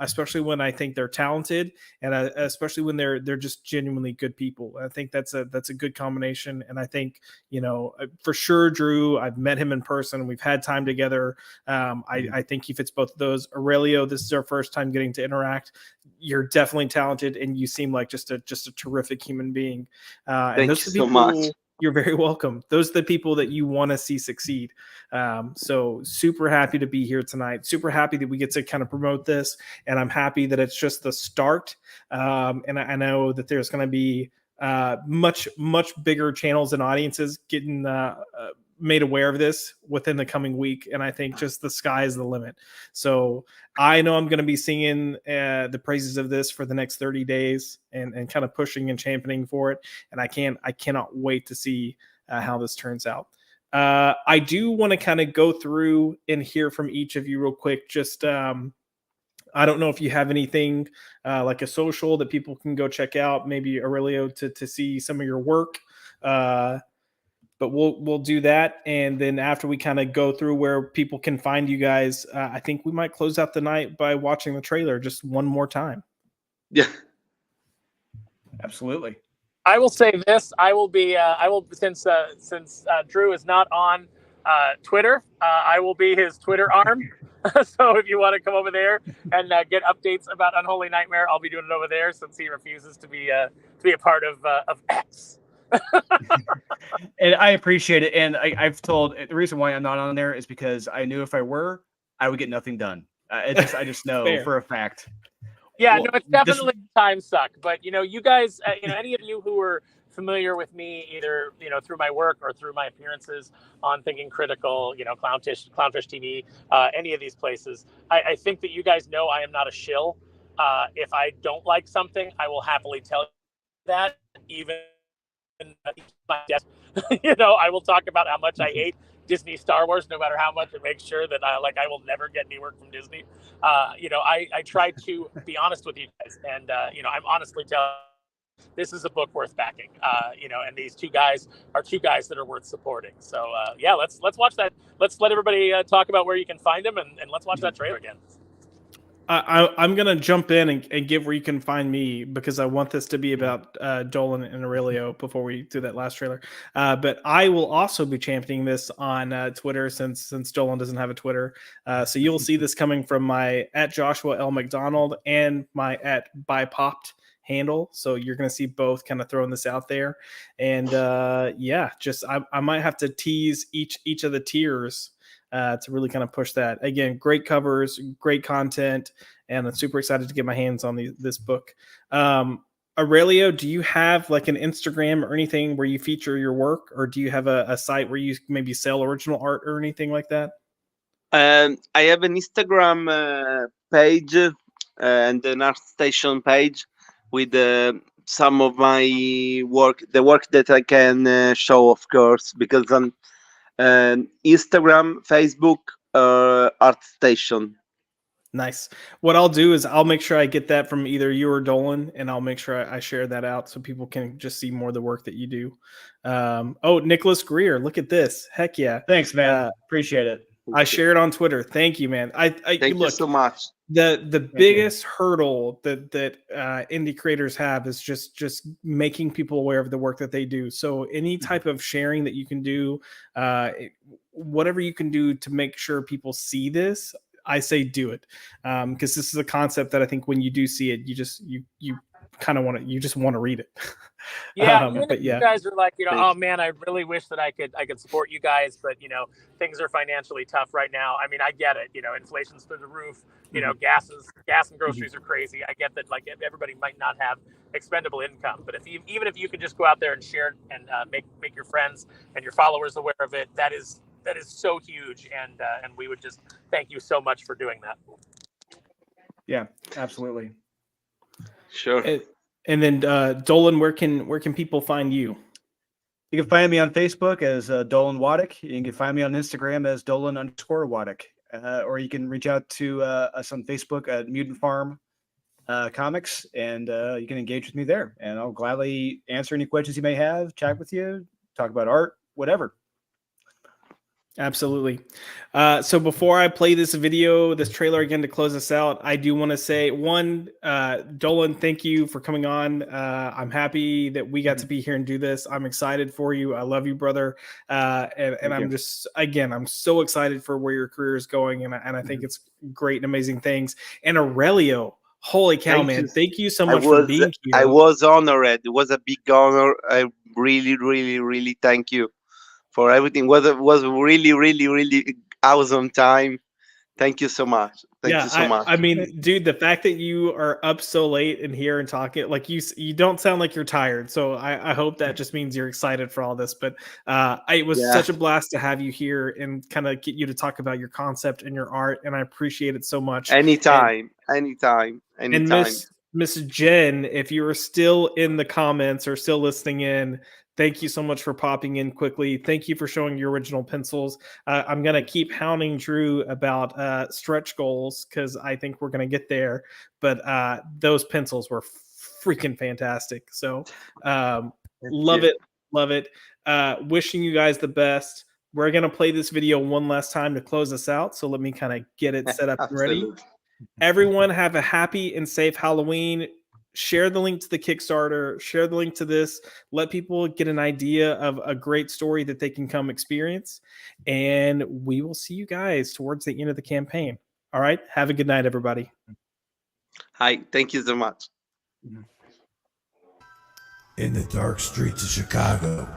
especially when I think they're talented, and especially when they're just genuinely good people. I think that's a good combination. And I think for sure, Drew, I've met him in person. We've had time together. I think he fits both of those. Aurelio, this is our first time getting to interact. You're definitely talented, and you seem like just a terrific human being. Thank you so much. You're very welcome. Those are the people that you want to see succeed. So super happy to be here tonight. Super happy that we get to kind of promote this, and I'm happy that it's just the start. And I know that there's going to be much bigger channels and audiences getting made aware of this within the coming week, and I think just the sky is the limit. So I know I'm going to be singing the praises of this for the next 30 days and kind of pushing and championing for it, and I cannot wait to see how this turns out. I do want to kind of go through and hear from each of you real quick. Just I don't know if you have anything like a social that people can go check out, maybe Aurelio, to see some of your work. But we'll do that, and then after we kind of go through where people can find you guys, I think we might close out the night by watching the trailer just one more time. Yeah, absolutely. I will say this: I will since Drew is not on Twitter. I will be his Twitter arm. So if you want to come over there and get updates about Unholy Nightmare, I'll be doing it over there since he refuses to be a part of X. And I appreciate it. And I've told the reason why I'm not on there is because I knew if I were, I would get nothing done. I just know for a fact. Yeah, Well, no, it's definitely a time suck. But you guys, any of you who are familiar with me, either through my work or through my appearances on Thinking Critical, Clownfish TV, any of these places, I think that you guys know I am not a shill. If I don't like something, I will happily tell you that, even my desk. I will talk about how much I hate Disney Star Wars, no matter how much it makes sure that I will never get any work from Disney. I try to be honest with you guys, and I'm honestly telling this is a book worth backing. And these two guys are two guys that are worth supporting. So yeah, let's watch that. Let's let everybody talk about where you can find them, and let's watch that trailer again. I'm going to jump in and give where you can find me, because I want this to be about Dolan and Aurelio before we do that last trailer. But I will also be championing this on Twitter since Dolan doesn't have a Twitter. So you'll see this coming from my @JoshuaL.McDonald and my @ByPopped handle. So you're going to see both kind of throwing this out there. And yeah, just I might have to tease each of the tiers to really kind of push that. Again, great covers, great content, and I'm super excited to get my hands on this book. Aurelio, do you have like an Instagram or anything where you feature your work, or do you have a site where you maybe sell original art or anything like that? I have an Instagram page and an ArtStation page with some of my work, the work that I can show, of course, because I'm Instagram, Facebook, ArtStation. Nice. What I'll do is I'll make sure I get that from either you or Dolan, and I'll make sure I share that out so people can just see more of the work that you do. Oh, Nicholas Greer, look at this. Heck yeah. Thanks, man. Appreciate it. I shared on Twitter. Thank you, man. Thank you so much. The biggest hurdle that indie creators have is just making people aware of the work that they do. So any type of sharing that you can do, whatever you can do to make sure people see this, I say do it, because this is a concept that I think when you do see it, you kind of want to read it. Yeah, but yeah, you guys are like, oh man, I really wish that I could support you guys, but things are financially tough right now. I mean, I get it. Inflation's through the roof. Gas and groceries are crazy. I get that. Like, everybody might not have expendable income, but even if you could just go out there and share and make your friends and your followers aware of it, that is so huge, and we would just thank you so much for doing that. Yeah, absolutely. Sure. And then Dolan, where can people find you? You can find me on Facebook as Dolan Waddick. You can find me on Instagram as Dolan_Waddick. Or you can reach out to us on Facebook at Mutant Farm Comics, and you can engage with me there. And I'll gladly answer any questions you may have, chat with you, talk about art, whatever. Absolutely. So before I play this trailer again to close us out, I do want to say, one, Dolan, thank you for coming on. I'm happy that we got to be here and do this. I'm excited for you. I love you, brother. And I'm just, again, I'm so excited for where your career is going. And I think it's great and amazing things. And Aurelio, holy cow, man. Thank you so much for being here. I was honored. It was a big honor. I really, really, really thank you for everything. Was really, really, really awesome time. Thank you so much. Thank you so much. I mean, dude, the fact that you are up so late and here and talking, like you don't sound like you're tired. So I hope that just means you're excited for all this. But it was such a blast to have you here and kind of get you to talk about your concept and your art. And I appreciate it so much. Anytime. And Miss Jen, if you are still in the comments or still listening in, thank you so much for popping in quickly. Thank you for showing your original pencils. I'm going to keep hounding Drew about stretch goals because I think we're going to get there. But those pencils were freaking fantastic. So love it. Wishing you guys the best. We're going to play this video one last time to close us out. So let me kind of get it set up and ready. Everyone have a happy and safe Halloween. share the link to the Kickstarter, share the link to this, let people get an idea of a great story that they can come experience. And we will see you guys towards the end of the campaign. All right. Have a good night, everybody. Hi, thank you so much. In the dark streets of Chicago,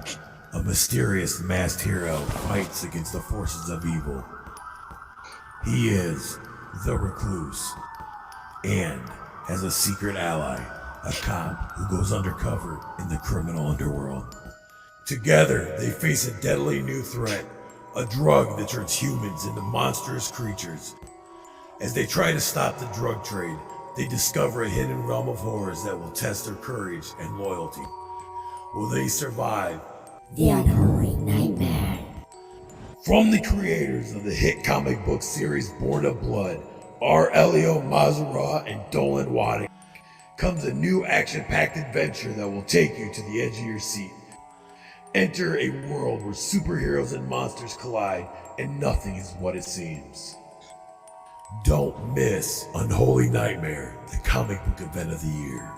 a mysterious masked hero fights against the forces of evil. He is the Recluse, and as a secret ally, a cop who goes undercover in the criminal underworld. Together, they face a deadly new threat, a drug that turns humans into monstrous creatures. As they try to stop the drug trade, they discover a hidden realm of horrors that will test their courage and loyalty. Will they survive? The Unholy Nightmare. From the creators of the hit comic book series Born of Blood, Aurelio, Mazzara, and Dolan Waddick, comes a new action-packed adventure that will take you to the edge of your seat. Enter a world where superheroes and monsters collide, and nothing is what it seems. Don't miss Unholy Nightmare, the comic book event of the year.